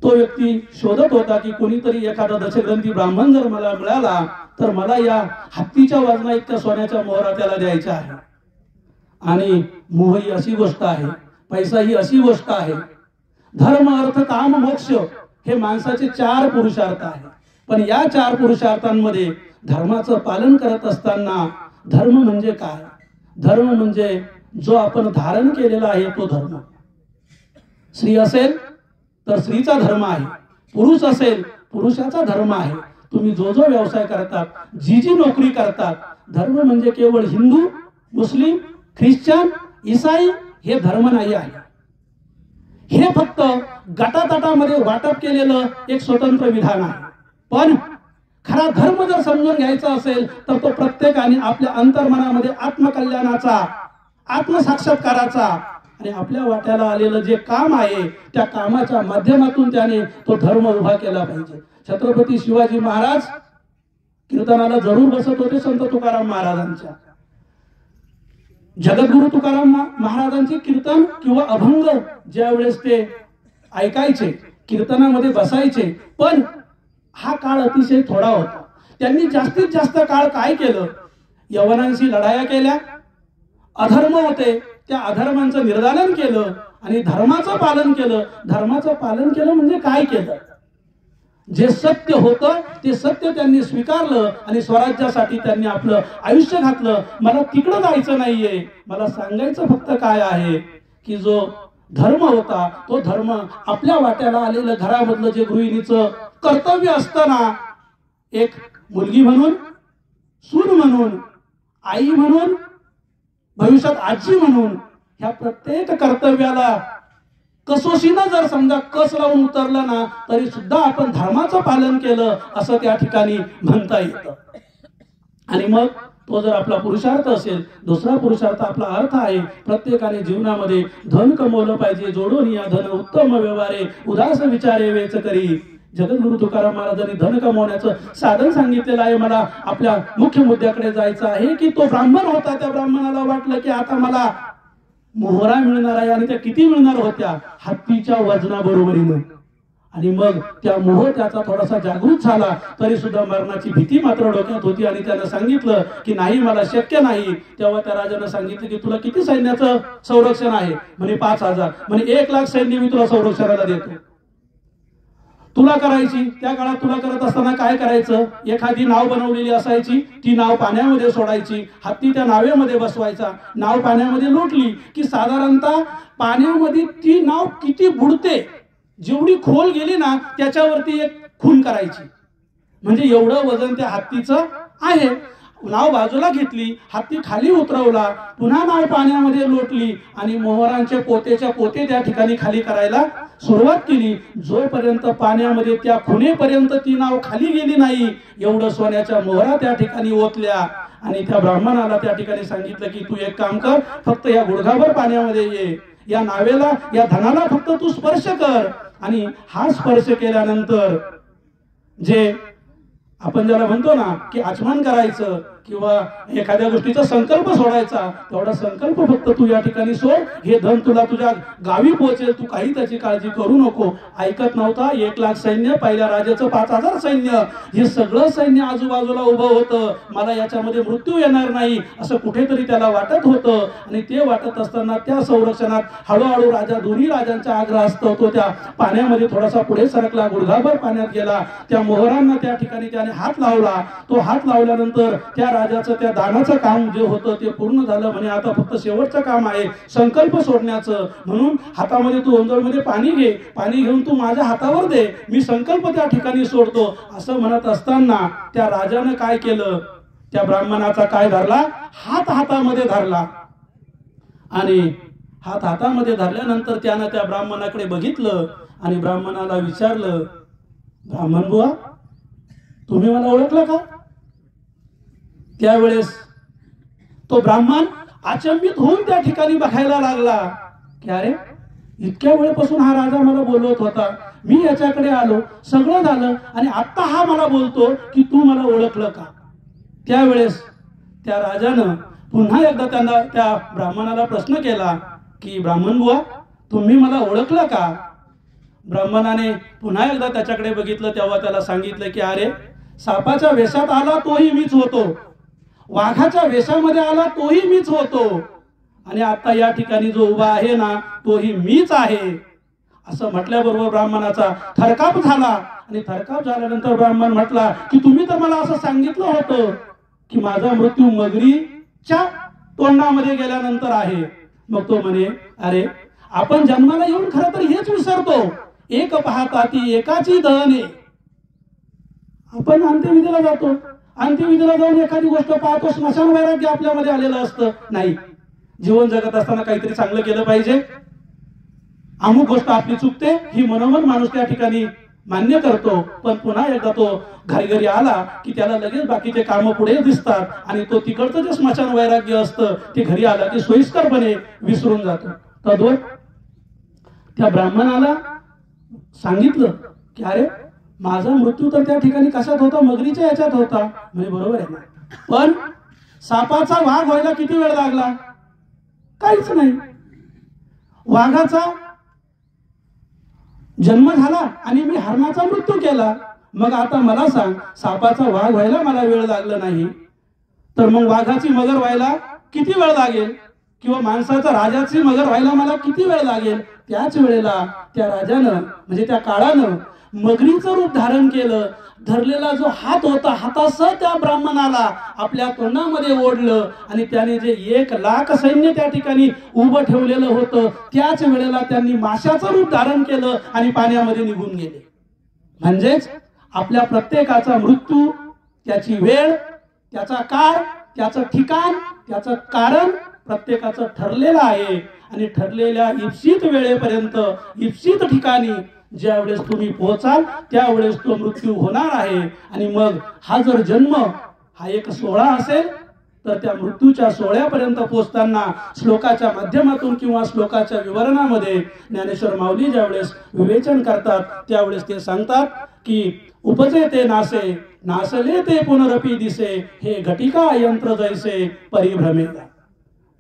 तो व्यक्ती शोधत होता की कोणीतरी एखादा दशग्रंथी ब्राह्मण जर मला मिळाला तर मला या हत्तीच्या वजना इतक्या सोन्याच्या मोहरा त्याला द्यायच्या आहे. आणि मोह ही अशी गोष्ट आहे, पैसा ही अशी गोष्ट आहे. धर्म, अर्थ, काम, मोक्ष हे माणसाचे 4 पुरुषार्थ आहेत. पण या 4 पुरुषार्थांमध्ये धर्माचं पालन करत असताना धर्म म्हणजे काय? धर्म म्हणजे जो आपण धारण केलेला आहे तो धर्म. स्त्री असेल तर स्त्रीचा धर्म आहे, पुरुष असेल पुरुषाचा धर्म आहे. तुम्ही जो जो व्यवसाय करतात, जी जी नोकरी करतात, धर्म म्हणजे केवळ हिंदू, मुस्लिम, ख्रिश्चन, ईसाई हे धर्म नाही आहे. हे फक्त गटातटामध्ये वाटप केलेलं एक स्वतंत्र विधान आहे. पण खरा धर्म जर समजून घ्यायचा असेल तर तो प्रत्येकाने आपल्या अंतर्मनामध्ये आत्मकल्याणाचा, आत्मसाक्षात्काराचा आणि आपल्या वाट्याला आलेलं जे काम आहे त्या कामाच्या माध्यमातून त्याने तो धर्म उभा केला पाहिजे. छत्रपती शिवाजी महाराज कीर्तनाला जरूर बसत होते संत तुकाराम महाराजांच्या. जगद्गुरु तुकाराम महाराजांचे कीर्तन किंवा अभंग ज्या वेळेस ते ऐकायचे, कीर्तनामध्ये बसायचे. पण हा काळ अतिशय थोडा होता. त्यांनी जास्तीत जास्त काळ काय केलं? यवनांशी लढाया केल्या, अधर्म होते त्या अधर्मांचं निर्दालन केलं आणि धर्माचं पालन केलं. धर्माचं पालन केलं म्हणजे काय केलं? जे सत्य होतं ते सत्य त्यांनी स्वीकारलं आणि स्वराज्यासाठी त्यांनी आपलं आयुष्य घातलं. मला तिकडं जायचं नाहीये, मला सांगायचं फक्त काय आहे की जो धर्म होता तो धर्म आपल्या वाट्याला आलेलं घरामधलं जे गृहिणीचं कर्तव्य असताना एक मुलगी म्हणून, सून म्हणून, आई म्हणून, भविष्यात आजी म्हणून ह्या प्रत्येक कर्तव्याला कसोशीनं जर समजा कस लावून उतरलं ना तरी सुद्धा आपण धर्माचं पालन केलं असं त्या ठिकाणी म्हणता येतं. आणि मग तो जर आपला पुरुषार्थ असेल, दुसरा पुरुषार्थ आपला अर्थ आहे प्रत्येकाने जीवनामध्ये धन कमवलं पाहिजे. जोडून या धन उत्तम व्यवहारे उदास विचारे वेच करी. जगद्गुरु तुकाराम महाराजांनी धन कमवण्याचं साधन सांगितलेलं आहे. मला आपल्या मुख्य मुद्द्याकडे जायचं आहे की तो ब्राह्मण होता, त्या ब्राह्मणाला वाटलं की आता मला मोहरा मिळणार आहे आणि त्या किती मिळणार होत्या? हत्तीच्या वजना बरोबरीनं. आणि मग त्या मोह त्याचा थोडासा जागृत झाला तरी सुद्धा मरणाची भीती मात्र डोक्यात होती आणि त्यानं सांगितलं की नाही, मला शक्य नाही. तेव्हा त्या राजानं सांगितलं की तुला किती सैन्याचं संरक्षण आहे? म्हणे 5000. म्हणे 1,00,000 सैन्य मी तुला संरक्षणाला देतो. तुला करायची, त्या काळात तुला करत असताना काय करायचं? एखादी नाव बनवलेली असायची, ती नाव पाण्यामध्ये सोडायची, हत्ती त्या नावेमध्ये बसवायचा. नाव पाण्यामध्ये लोटली की साधारणतः पाण्यामध्ये ती नाव किती बुडते, जेवढी खोल गेली ना त्याच्यावरती एक खून करायची. म्हणजे एवढं वजन त्या हत्तीचं आहे. नाव बाजूला घेतली, हत्ती खाली उतरवला, पुन्हा नाव पाण्यामध्ये लोटली आणि मोहरांचे पोतेच्या पोते त्या ठिकाणी खाली करायला सुरुवात केली. जोपर्यंत पाण्यामध्ये त्या खुणेपर्यंत ती नाव खाली गेली नाही, एवढं सोन्याच्या मोहरा त्या ठिकाणी ओतल्या. आणि त्या ब्राह्मणाला त्या ठिकाणी सांगितलं की तू एक काम कर, फक्त या गुडघाभर पाण्यामध्ये ये, या नावेला, या धनाला फक्त तू स्पर्श कर. आणि हा स्पर्श केल्यानंतर जे आपण ज्याला म्हणतो ना की आचमन करायचं किंवा एखाद्या गोष्टीचा संकल्प सोडायचा, तेवढा संकल्प फक्त तू या ठिकाणी सोड. हे धन तुला तुझ्या गावी पोहोचेल, तू काही त्याची काळजी करू नको. ऐकत नव्हता. 1,00,000 सैन्य, पहिल्या राजाचं 5,000 सैन्य, हे सगळं सैन्य आजूबाजूला उभं होतं. मला याच्यामध्ये मृत्यू येणार नाही असं कुठेतरी त्याला वाटत होतं. आणि ते वाटत असताना त्या संरक्षणात हळूहळू राजा, दोन्ही राजांचा आग्रहास्तव तो त्या पाण्यामध्ये थोडासा पुढे सरकला, गुडघाभर पाण्यात गेला. त्या मोहरांना त्या ठिकाणी त्याने हात लावला. तो हात लावल्यानंतर त्या राजाचं त्या दानाचं काम जे होतं ते पूर्ण झालं. म्हणे आता फक्त शेवटचं काम आहे संकल्प सोडण्याचं. म्हणून हातामध्ये तू ओंजळमध्ये पाणी घे, पाणी घेऊन तू माझ्या हातावर दे, मी संकल्प त्या ठिकाणी सोडतो. असं म्हणत असताना त्या राजानं काय केलं, त्या ब्राह्मणाचा काय धरला, हात हातामध्ये धरला. आणि हात हातामध्ये धरल्यानंतर त्यानं त्या ब्राह्मणाकडे बघितलं आणि ब्राह्मणाला विचारलं, ब्राह्मण बुवा, तुम्ही मला ओळखलं का? त्यावेळेस तो ब्राह्मण अचंबित होऊन त्या ठिकाणी बघायला लागला की अरे, इतक्या वेळेपासून हा राजा मला बोलवत होता, मी याच्याकडे आलो, सगळं झालं आणि आता हा मला बोलतो की तू मला ओळखलं का? त्यावेळेस त्या राजानं पुन्हा एकदा त्यांना, त्या ब्राह्मणाला प्रश्न केला की ब्राह्मण बुवा, तुम्ही मला ओळखलं का? ब्राह्मणाने पुन्हा एकदा त्याच्याकडे बघितलं. तेव्हा त्याला सांगितलं की अरे, सापाच्या वेशात आला तोही मीच होतो, वाघाच्या वेशामध्ये आला तोही मीच होतो, आणि आता या ठिकाणी जो उभा आहे ना तोही मीच आहे. असं म्हटल्याबरोबर ब्राह्मणाचा थरकाप झाला. आणि थरकाप झाल्यानंतर ब्राह्मण म्हटला की तुम्ही तर मला असं सांगितलं होतं की माझा मृत्यू मगरीच्या तोंडामध्ये गेल्यानंतर आहे. मग तो म्हणे, अरे, आपण जन्माला येऊन खरं तर हेच विसरतो, एक पाहता ती एकाची दहने. आपण अंत्यविधीला जातो, अंत्यविधीला जाऊन एखादी गोष्ट पाहतो, स्मशान वैराग्य आपल्यामध्ये आलेलं असतं. नाही, जीवन जगत असताना काहीतरी चांगलं केलं पाहिजे. अमुक गोष्ट आपली चुकते ही मनोमन माणूस त्या ठिकाणी मान्य करतो, पण पुन्हा एकदा तो घरी आला की त्याला लगेच बाकीचे काम पुढे दिसतात आणि तो तिकडचं जे स्मशान वैराग्य असतं ते घरी आला की सोयीस्करपणे विसरून जातो. तद्वत त्या ब्राह्मणाला सांगितलं की अरे, माझा मृत्यू तर त्या ठिकाणी कशात होता, मगरीच्या याच्यात होता. म्हणजे बरोबर आहे ना, पण सापाचा वाघ व्हायला किती वेळ लागला? काहीच नाही. वाघाचा जन्म झाला आणि मी हरणाचा मृत्यू केला. मग आता मला सांग, सापाचा वाघ व्हायला मला वेळ लागला नाही, तर मग वाघाची मगर व्हायला किती वेळ लागेल? किंवा माणसाचा राजाची मगर व्हायला मला किती वेळ लागेल? त्याच वेळेला त्या राजानं, म्हणजे त्या काळानं मगरीचं रूप धारण केलं. धरलेला जो हात होता, हातासह त्या ब्राह्मणाला आपल्या तोंडामध्ये ओढलं आणि त्याने जे 1,00,000 सैन्य त्या ठिकाणी उभं ठेवलेलं होतं, त्याच वेळेला त्यांनी माशाचं रूप धारण केलं आणि पाण्यामध्ये निघून गेले. म्हणजेच आपल्या प्रत्येकाचा मृत्यू, त्याची वेळ, त्याचा काळ, त्याचं ठिकाण, त्याचं कारण प्रत्येकाचं ठरलेलं आहे. आणि ठरलेल्या इप्सित वेळेपर्यंत, इप्सित ठिकाणी ज्यावेळेस तुम्ही पोहोचाल त्यावेळेस तो मृत्यू होणार आहे. आणि मग हा जर जन्म हा एक सोहळा असेल तर त्या मृत्यूच्या सोहळ्यापर्यंत पोहोचताना श्लोकाच्या माध्यमातून किंवा श्लोकाच्या विवरणामध्ये ज्ञानेश्वर माऊली ज्यावेळेस विवेचन करतात त्यावेळेस ते सांगतात की उपजे ते नासे, नासले ते पुनरपी दिसे, हे घटिका यंत्र जैसे परिभ्रमेला.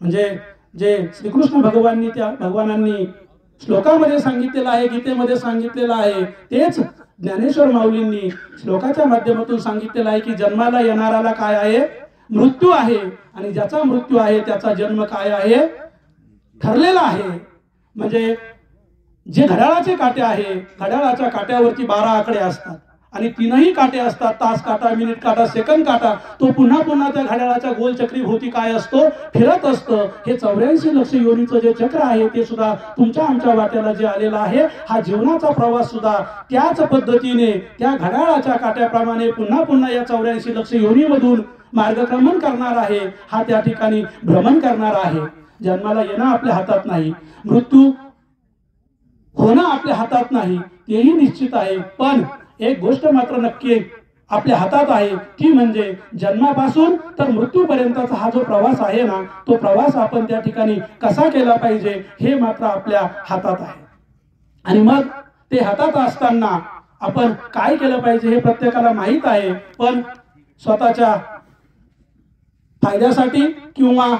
म्हणजे जे श्रीकृष्ण भगवानांनी श्लोकामध्ये सांगितलेलं आहे, गीतेमध्ये सांगितलेलं आहे, तेच ज्ञानेश्वर माऊलींनी श्लोकाच्या माध्यमातून सांगितलेलं आहे की जन्माला येणाराला काय आहे, मृत्यू आहे, आणि ज्याचा मृत्यू आहे त्याचा जन्म काय आहे, ठरलेला आहे. म्हणजे जे घड्याळाचे काटे आहे, घड्याळाच्या काट्यावरती 12 आकडे असतात आणि तीनही काटे असतात, तास काटा, मिनिट काटा, सेकंद काटा. तो पुन्हा पुन्हा त्या घड्याळाच्या गोल चक्रीभोवती काय असतो, फिरत असतं. हे 84 लक्ष योनीचं जे चक्र आहे ते सुद्धा तुमच्या आमच्या वाट्याला जे आलेलं आहे, हा जीवनाचा प्रवास सुद्धा त्याच पद्धतीने त्या घड्याळाच्या काट्याप्रमाणे पुन्हा पुन्हा या 84 लक्ष योनीमधून मार्गक्रमण करणार आहे. हा त्या ठिकाणी भ्रमण करणार आहे. जन्माला येणं आपल्या हातात नाही, मृत्यू होणं आपल्या हातात नाही, तेही निश्चित आहे. पण एक गोष्ट मात्र नक्की आपल्या हातात आहे, ती म्हणजे जन्मापासून तर मृत्यूपर्यंतचा हा जो प्रवास आहे ना, तो प्रवास आपण त्या ठिकाणी कसा केला पाहिजे हे मात्र आपल्या हातात आहे. आणि मग ते हातात असताना आपण काय केलं पाहिजे हे प्रत्येकाला माहीत आहे. पण स्वतःच्या फायद्यासाठी किंवा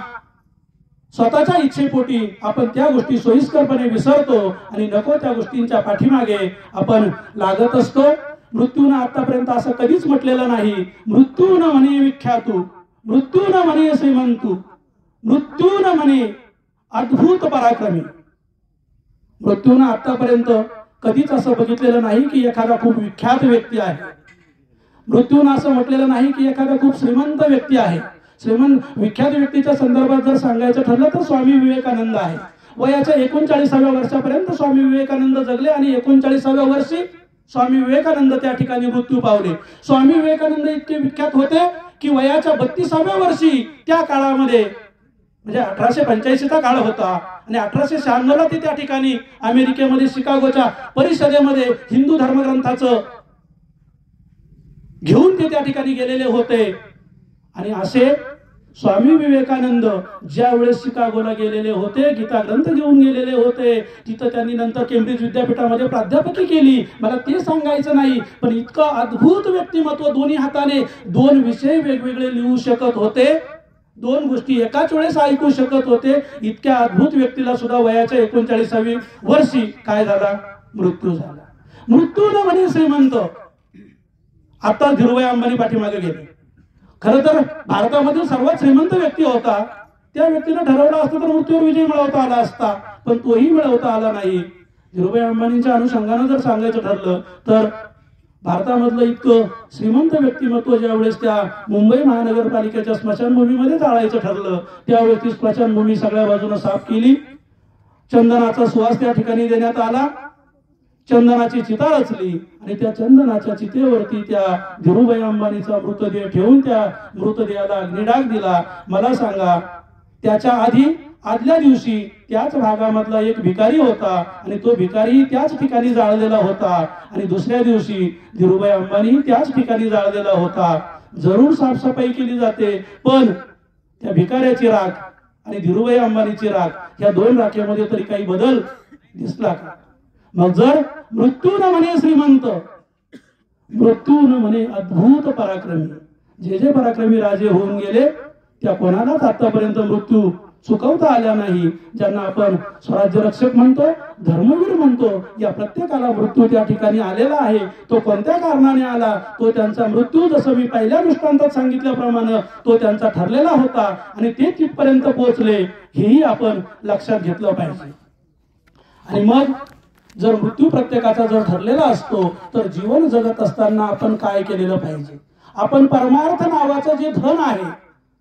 स्वतःच्या इच्छेपोटी आपण त्या गोष्टी सोयीस्करपणे विसरतो आणि नको त्या गोष्टींच्या पाठीमागे आपण लागत असतो. मृत्यूनं आतापर्यंत असं कधीच म्हटलेलं नाही, मृत्यून म्हणे विख्यातू, मृत्यून म्हणे श्रीमंतू, मृत्यून म्हणे अद्भुत पराक्रमी. मृत्यूनं आतापर्यंत कधीच असं बघितलेलं नाही की एखादा खूप विख्यात व्यक्ती आहे. मृत्यूनं असं म्हटलेलं नाही की एखादा खूप श्रीमंत व्यक्ती आहे. श्रीमंत विख्यात व्यक्तीच्या संदर्भात जर सांगायचं ठरलं तर स्वामी विवेकानंद आहे. वयाच्या 39व्या वर्षापर्यंत स्वामी विवेकानंद जगले आणि 39व्या वर्षी स्वामी विवेकानंद त्या ठिकाणी मृत्यू पावले. स्वामी विवेकानंद इतके विख्यात होते की वयाच्या 32व्या वर्षी त्या काळामध्ये म्हणजे 1885चा काळ होता आणि 1896ला ते त्या ठिकाणी अमेरिकेमध्ये शिकागोच्या परिषदेमध्ये हिंदू धर्मग्रंथाचं घेऊन ते त्या ठिकाणी गेलेले होते. आणि असे स्वामी विवेकानंद ज्या वेळेस शिकागोला गेलेले होते, गीता ग्रंथ घेऊन गेलेले होते, तिथं त्यांनी नंतर केम्ब्रिज विद्यापीठामध्ये प्राध्यापकी केली. मला ते सांगायचं नाही, पण इतकं अद्भुत व्यक्तिमत्व, दोन्ही हाताने 2 विषय वेगवेगळे लिहू शकत होते, 2 गोष्टी एकाच वेळेस ऐकू शकत होते. इतक्या अद्भुत व्यक्तीला सुद्धा वयाच्या 39व्या वर्षी काय झाला, मृत्यू झाला. मृत्यू न म्हणे श्रीमंत. आता धीरूभाई अंबानी पाठीमागे गेले. खरं तर भारतामधील सर्वात श्रीमंत व्यक्ती होता. त्या व्यक्तीने ठरवलं असतं तर मृत्यूवर विजय मिळवता आला असता, पण तोही मिळवता आला नाही. धीरूभाई अंबानींच्या अनुषंगाने जर सांगायचं ठरलं तर भारतामधलं इतकं श्रीमंत व्यक्तिमत्व ज्यावेळेस त्या मुंबई महानगरपालिकेच्या स्मशानभूमीमध्ये जाळायचं ठरलं, त्यावेळेस ती स्मशानभूमी सगळ्या बाजूने साफ केली. चंदनाचा सुवास त्या ठिकाणी देण्यात आला. चंदनाची चिता रचली आणि त्या चंदनाच्या चितेवरती त्या धीरूभाई अंबानीचा मृतदेह ठेवून त्या मृतदेहाला अग्निडाग दिला. मला सांगा, त्याच्या आदल्या दिवशी त्याच भागामधला एक भिकारी होता आणि तो भिकारी त्याच ठिकाणी जाळलेला होता आणि दुसऱ्या दिवशी धीरूभाई अंबानी त्याच ठिकाणी जाळलेला होता. जरूर साफसफाई केली जाते, पण त्या भिकाऱ्याची राख आणि धीरूभाई अंबानीची राख या 2 राखेमध्ये तरी काही बदल दिसला का? मग जर मृत्यू न म्हणे श्रीमंत, मृत्यू न म्हणे अद्भुत पराक्रमी. जे पराक्रमी राजे होऊन गेले त्या कोणालाच आतापर्यंत मृत्यू चुकवता आल्या नाही. ज्यांना आपण स्वराज्य रक्षक म्हणतो, धर्मवीर म्हणतो, या प्रत्येकाला मृत्यू त्या ठिकाणी आलेला आहे. तो कोणत्या कारणाने आला, तो त्यांचा मृत्यू जसं मी पहिल्या दृष्टांतात सांगितल्याप्रमाणे तो त्यांचा ठरलेला होता आणि ते तिथपर्यंत पोहोचले, हेही आपण लक्षात घेतलं पाहिजे. आणि मग जर मृत्यू प्रत्येकाचा जर ठरलेला असतो तर जीवन जगत असताना आपण काय केलेलं पाहिजे? आपण परमार्थ नावाचं जे धन आहे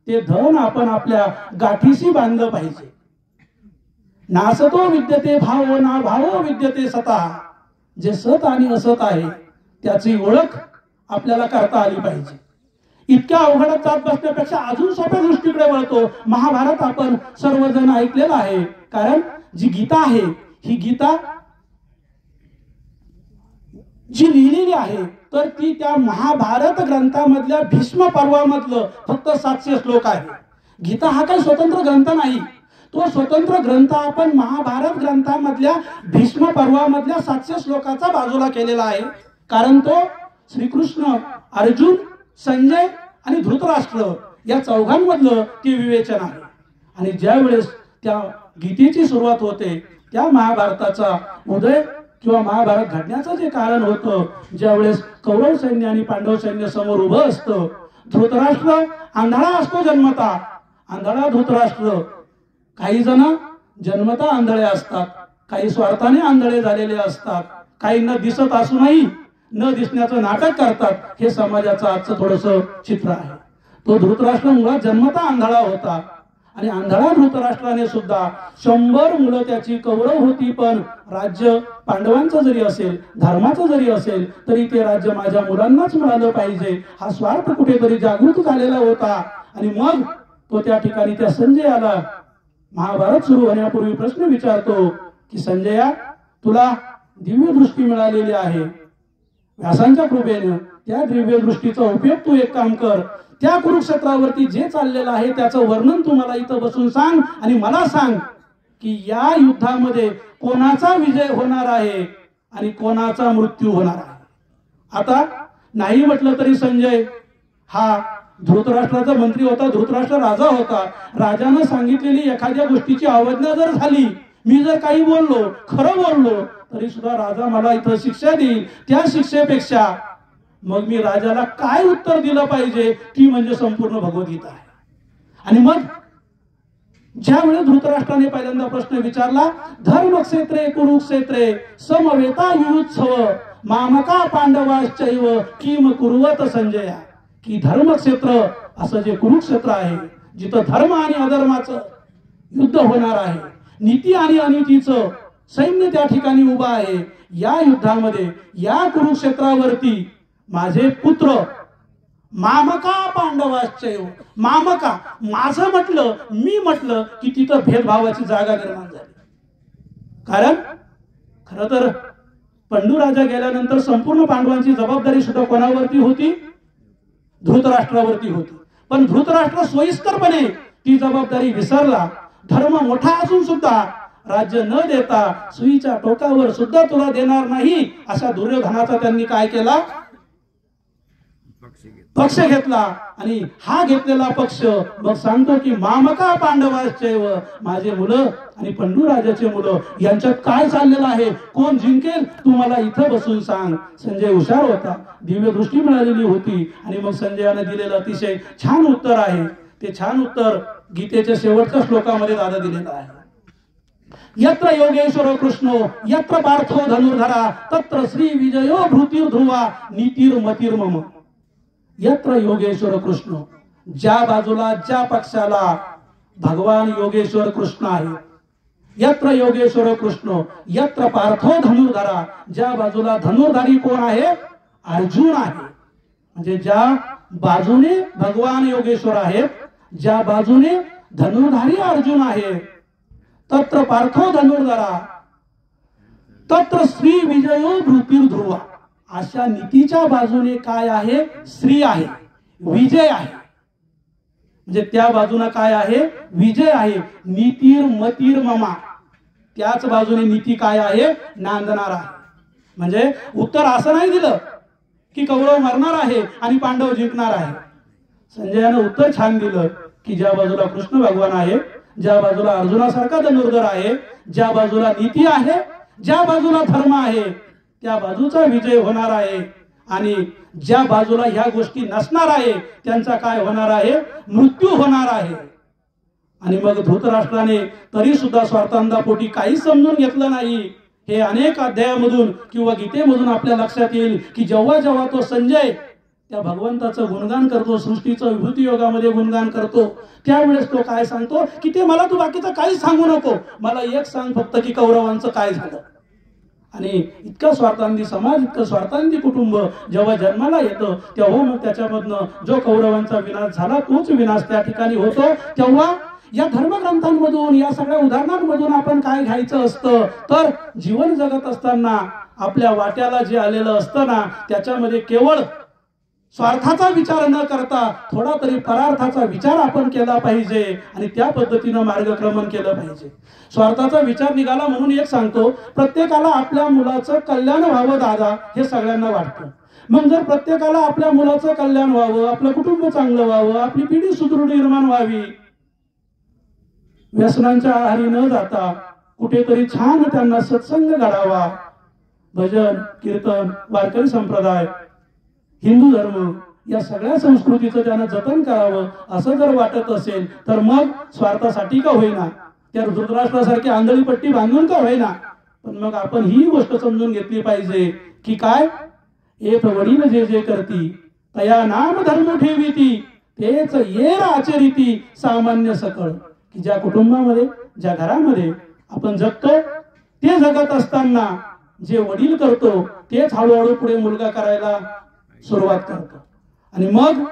ते धन आपण आपल्या गाठीशी बांधलं पाहिजे. नासतो विद्यते भाव ना भावो विद्यते सता. जे सत आणि असत आहे त्याची ओळख आपल्याला करता आली पाहिजे. इतक्या अवघडात जात बसण्यापेक्षा अजून सोप्या दृष्टीकडे वळतो. महाभारत आपण सर्वजण ऐकलेलं आहे, कारण जी गीता आहे ही गीता जी लिहिलेली आहे तर ती त्या महाभारत ग्रंथामधल्या भीष्म पर्वामधलं फक्त 700 श्लोक आहे. गीता हा काही स्वतंत्र ग्रंथ नाही. तो स्वतंत्र ग्रंथ आपण महाभारत ग्रंथामधल्या भीष्म पर्वामधल्या 700 श्लोकाचा बाजूला केलेला आहे. कारण तो श्रीकृष्ण, अर्जुन, संजय आणि धृतराष्ट्र या चौघांमधलं ते विवेचन आहे. आणि ज्या वेळेस त्या गीतेची सुरुवात होते त्या महाभारताचा उदय किंवा महाभारत घडण्याचं जे कारण होतं, ज्यावेळेस कौरव सैन्य आणि पांडव सैन्य समोर उभं असतं, धृतराष्ट्र आंधळा असतो जन्मता, आंधळा धृतराष्ट्र. काही जण जन्मता आंधळे असतात, काही स्वार्थाने आंधळे झालेले असतात, काहींना दिसत असूनही न दिसण्याचं नाटक करतात. हे समाजाचं आजचं थोडंसं चित्र आहे. तो धृतराष्ट्र मुळात जन्मता आंधळा होता आणि आंधळा धृतराष्ट्राने सुद्धा 100 मुलं त्याची कौरव होती, पण राज्य पांडवांचं जरी असेल, धर्माचं जरी असेल, तरी ते राज्य माझ्या मुलांनाच मिळालं पाहिजे हा स्वार्थ कुठेतरी जागृत झालेला होता. आणि मग तो त्या ठिकाणी त्या संजयाला महाभारत सुरू होण्यापूर्वी प्रश्न विचारतो की संजया, तुला दिव्य दृष्टी मिळालेली आहे व्यासांच्या कृपेने, त्या दिव्य दृष्टीचा उपयोग तू एक काम कर, त्या कुरुक्षेत्रावरती जे चाललेलं आहे त्याचं वर्णन तू मला इथं बसून सांग आणि मला सांग की या युद्धामध्ये कोणाचा विजय होणार आहे आणि कोणाचा मृत्यू होणार आहे. आता नाही म्हटलं तरी संजय हा धृतराष्ट्राचा मंत्री होता, धृतराष्ट्र राजा होता. राजानं सांगितलेली एखाद्या गोष्टीची अवज्ञा जर झाली, मी जर काही बोललो, खरं बोललो, तरी सुद्धा राजा मला इथं शिक्षा देईल. त्या शिक्षेपेक्षा मग मी राजाला काय उत्तर दिलं पाहिजे ती म्हणजे संपूर्ण भगवद्गीता आहे. आणि मग ज्यावेळेस धृतराष्ट्राने पहिल्यांदा प्रश्न विचारला, धर्मक्षेत्रे कुरुक्षेत्रे समवेता युयुत्सव मामका पांडवाश्चैव किम कुर्वत संजया, की धर्मक्षेत्र असं जे कुरुक्षेत्र आहे, जिथं धर्म आणि अधर्माचं युद्ध होणार आहे, नीती आणि अनितीचं सैन्य त्या ठिकाणी उभा आहे, या युद्धामध्ये या कुरुक्षेत्रावरती माझे पुत्र मामका पांडवाश्चैव, मामका माझं म्हटलं, मी म्हटलं की तिथं भेदभावाची जागा निर्माण झाली. कारण खरं तर पंडूराजा गेल्यानंतर संपूर्ण पांडवांची जबाबदारी सुद्धा कोणावरती होती? धृतराष्ट्रावरती होती. पण धृतराष्ट्र सोयीस्करपणे ती जबाबदारी विसरला. धर्म मोठा असून सुद्धा राज्य न देता सुईच्या टोकावर सुद्धा तुला देणार नाही अशा दुर्योधनाचा त्यांनी काय केला? पक्ष घेतला. आणि हा घेतलेला पक्ष मग सांगतो की मामका पांडवाश्चैव, माझे मुलं आणि पंडूराजाचे मुलं यांच्यात काय चाललेलं आहे, कोण जिंकेल, तू मला इथं बसून सांग. संजय हुशार होता, दिव्य दृष्टी मिळालेली होती. आणि मग संजयाने दिलेलं अतिशय छान उत्तर आहे. ते छान उत्तर गीतेच्या शेवटच्या श्लोकामध्ये दादा दिलेलं आहे. यत्र योगेश्वर कृष्णो यत्र पार्थो धनुर्धरा तत्र श्री विजयो भृतिर्ध्रुवा नीतिर्मतिर्मम. यत्र योगेश्वर कृष्ण, ज्या बाजूला ज्या पक्षाला भगवान योगेश्वर कृष्ण आहे, यत्र योगेश्वर कृष्ण यत्र पार्थो धनुर्धरा, ज्या बाजूला धनुर्धारी कोण आहे? अर्जुन आहे. म्हणजे ज्या बाजूने भगवान योगेश्वर आहेत, ज्या बाजूने धनुर्धारी अर्जुन आहे, तत्र पार्थो धनुर्धरा तत्र श्री विजयो भृतिर्ध्रुवा, अशा नीतीच्या बाजूने काय आहे? श्री आहे, विजय आहे. म्हणजे त्या बाजूला काय आहे? विजय आहे. नीतीर मतीर ममा, त्याच बाजूने नीती काय आहे? नांदणार आहे. म्हणजे उत्तर असं नाही दिलं की कौरव मरणार आहे आणि पांडव जिंकणार आहे. संजयानं उत्तर छान दिलं की ज्या बाजूला कृष्ण भगवान आहे, ज्या बाजूला अर्जुनासारखा धनुर्धर आहे, ज्या बाजूला नीती आहे, ज्या बाजूला धर्म आहे, त्या बाजूचा विजय होणार आहे. आणि ज्या बाजूला ह्या गोष्टी नसणार आहे त्यांचा काय होणार आहे? मृत्यू होणार आहे. आणि मग धृतराष्ट्राने तरी सुद्धा स्वार्थांधापोटी काही समजून घेतलं नाही. हे अनेक अध्यायामधून किंवा गीतेमधून आपल्या लक्षात येईल की जेव्हा जेव्हा तो संजय त्या भगवंताचं गुणगान करतो, सृष्टीचं विभूती योगामध्ये गुणगान करतो, त्यावेळेस तो काय सांगतो की ते मला तू बाकीचं काही सांगू नको, मला एक सांग फक्त की कौरवांचं काय झालं. आणि इतका स्वार्थांधी समाज, इतकं स्वार्थांधी कुटुंब जेव्हा जन्माला येतं तेव्हा मग त्याच्यामधनं जो कौरवांचा विनाश झाला तोच विनाश त्या ठिकाणी होतो. तेव्हा या धर्मग्रंथांमधून, या सगळ्या उदाहरणांमधून आपण काय घ्यायचं असतं तर जीवन जगत असताना आपल्या वाट्याला जे आलेलं असतं ना, त्याच्यामध्ये केवळ स्वार्थाचा विचार न करता थोडा तरी परार्थाचा विचार आपण केला पाहिजे आणि त्या पद्धतीनं मार्गक्रमण केलं पाहिजे. स्वार्थाचा विचार निघाला म्हणून एक सांगतो, प्रत्येकाला आपल्या मुलाचं कल्याण व्हावं दादा हे सगळ्यांना वाटतं. मग जर प्रत्येकाला आपल्या मुलाचं कल्याण व्हावं, आपलं कुटुंब चांगलं व्हावं, आपली पिढी सुदृढ निर्माण व्हावी, व्यसनांच्या आहारी न जाता कुठेतरी छान त्यांना सत्संग घडावा, भजन कीर्तन, वारकरी संप्रदाय, हिंदू धर्म या सगळ्या संस्कृतीचं त्यानं जतन करावं असं जर वाटत असेल तर मग स्वार्थासाठी का होईना, त्या धृतराष्ट्रासारखी आंधळी पट्टी बांधून का होईना, पण मग आपण ही गोष्ट समजून घेतली पाहिजे की काय एक वडील जे जे करती तया नाम धर्म ठेवीती तेच येर आचरिती सामान्य सकळ. की ज्या कुटुंबामध्ये ज्या घरामध्ये आपण जगतो ते जगत असताना जे वडील करतो तेच हळूहळू पुढे मुलगा करायला सुरुवात करतो आणि मग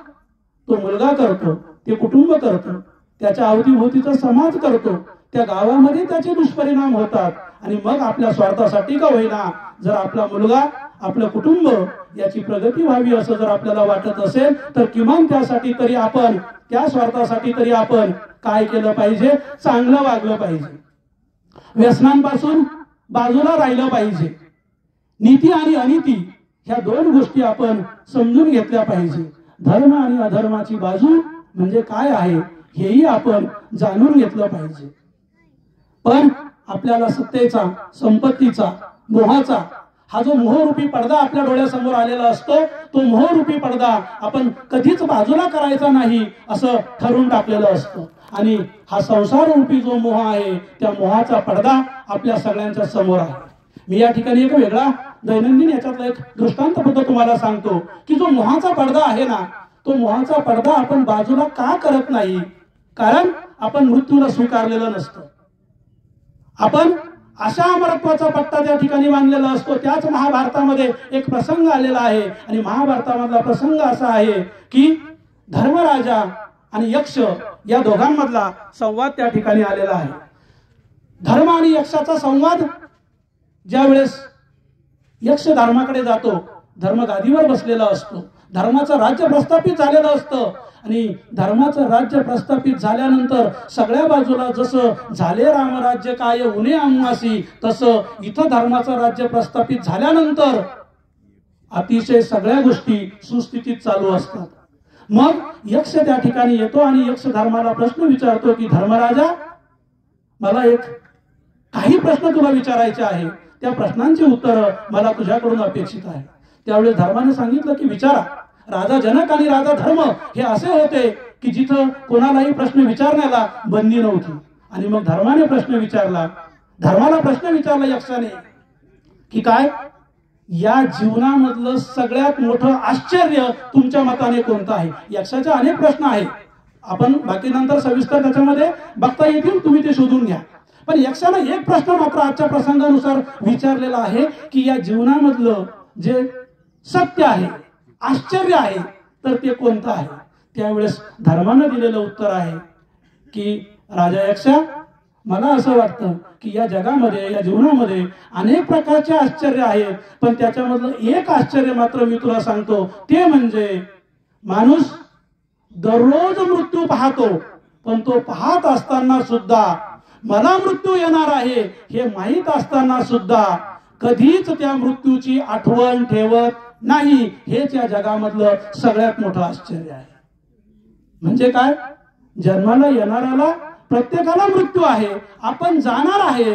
तो मुलगा करतो, ते कुटुंब करतो, त्याच्या अवतीभोवतीचा समाज करतो, त्या गावामध्ये त्याचे दुष्परिणाम होतात आणि मग आपल्या स्वार्थासाठी का होईना जर आपला मुलगा आपलं कुटुंब याची प्रगती व्हावी असं जर आपल्याला वाटत असेल तर किमान त्यासाठी तरी आपण त्या स्वार्थासाठी तरी आपण काय केलं पाहिजे, चांगलं वागलं पाहिजे, व्यसनांपासून बाजूला राहिलं पाहिजे, नीती आणि अनिती ह्या दोन गोष्टी आपण समजून घेतल्या पाहिजे. धर्म आणि अधर्माची बाजू म्हणजे काय आहे हेही आपण जाणून घेतलं पाहिजे. पण आपल्याला सत्तेचा, संपत्तीचा, मोहाचा हा जो मोहरूपी पडदा आपल्या डोळ्यासमोर आलेला असतो तो मोहरूपी पडदा आपण कधीच बाजूला करायचा नाही असं ठरवून टाकलेलं असतं आणि हा संसाररूपी जो मोह आहे त्या मोहाचा पडदा आपल्या सगळ्यांच्या समोर आहे. मी या ठिकाणी एक वेगळा दैनंदिन याच्यातला एक दृष्टांतबद्ध तुम्हाला सांगतो की जो मोहाचा पडदा आहे ना तो मोहाचा पडदा आपण बाजूला का करत नाही, कारण आपण मृत्यूला स्वीकारलेलं नसतं. आपण अशा अमरत्वाचा पट्टा त्या ठिकाणी बांधलेला असतो. त्याच महाभारतामध्ये एक प्रसंग आलेला आहे आणि महाभारतामधला प्रसंग असा आहे की धर्मराजा आणि यक्ष या दोघांमधला संवाद त्या ठिकाणी आलेला आहे. धर्म आणि यक्षाचा संवाद ज्या वेळेस यक्ष धर्माकडे जातो, धर्म गादीवर बसलेला असतो, धर्माचं राज्य प्रस्थापित झालेलं असतं आणि धर्माचं राज्य प्रस्थापित झाल्यानंतर सगळ्या बाजूला जसं झाले रामराज्य काय उणे आम्हासी तसं इथं धर्माचं राज्य प्रस्थापित झाल्यानंतर अतिशय सगळ्या गोष्टी सुस्थितीत चालू असतात. मग यक्ष त्या ठिकाणी येतो आणि यक्ष धर्माला प्रश्न विचारतो की धर्मराजा मला काही प्रश्न तुला विचारायचे आहे, त्या प्रश्नांची उत्तर मला तुझ्याकडून अपेक्षित आहे. त्यावेळेस धर्माने सांगितलं की विचारा. राजा जनक आणि राजा धर्म हे असे होते की जिथं कोणालाही प्रश्न विचारण्याला बंदी नव्हती आणि मग धर्माने प्रश्न विचारला. धर्माला प्रश्न विचारला यक्षाने की काय या जीवनामधलं सगळ्यात मोठं आश्चर्य तुमच्या मताने कोणतं आहे. यक्षाचे अनेक प्रश्न आहेत, आपण बाकी नंतर सविस्तर त्याच्यामध्ये बघता येतील, तुम्ही ते शोधून घ्या. पण यक्षाने एक प्रश्न मात्र आजच्या प्रसंगानुसार विचारलेला आहे की या जीवनामधलं जे सत्य आहे, आश्चर्य आहे तर ते कोणतं आहे. त्यावेळेस धर्मानं दिलेलं उत्तर आहे की राजा यक्षा मला असं वाटतं की या जगामध्ये या जीवनामध्ये अनेक प्रकारचे आश्चर्य आहेत पण त्याच्यामधलं एक आश्चर्य मात्र मी तुला सांगतो ते म्हणजे माणूस दररोज मृत्यू पाहतो पण तो पाहत असताना सुद्धा मला मृत्यू येणार आहे हे माहीत असताना सुद्धा कधीच त्या मृत्यूची आठवण ठेवत नाही. हेच या जगामधलं सगळ्यात मोठं आश्चर्य आहे. म्हणजे काय, जन्माला येणाऱ्याला प्रत्येकाला मृत्यू आहे, आपण जाणार आहे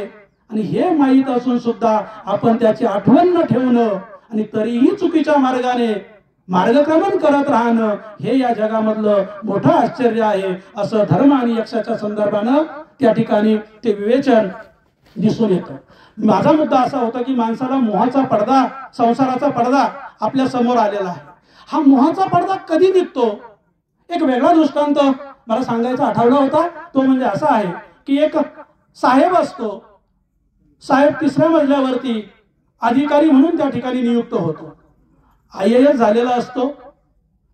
आणि हे माहीत असून सुद्धा आपण त्याची आठवण न ठेवणं आणि तरीही चुकीच्या मार्गाने मार्गक्रमण करत राहणं हे या जगामधलं मोठं आश्चर्य आहे असं धर्म आणि यक्षाच्या संदर्भानं त्या ठिकाणी ते विवेचन दिसून येतं. माझा मुद्दा असा होता की माणसाला मोहाचा पडदा, संसाराचा पडदा आपल्या समोर आलेला आहे. हा मोहाचा पडदा कधी निघतो, एक वेगळा दृष्टांत मला सांगायचा आठवला होता. तो म्हणजे असा आहे की एक साहेब असतो, साहेब 3ऱ्या मजल्यावरती अधिकारी म्हणून त्या ठिकाणी नियुक्त होतो. IAS झालेला असतो,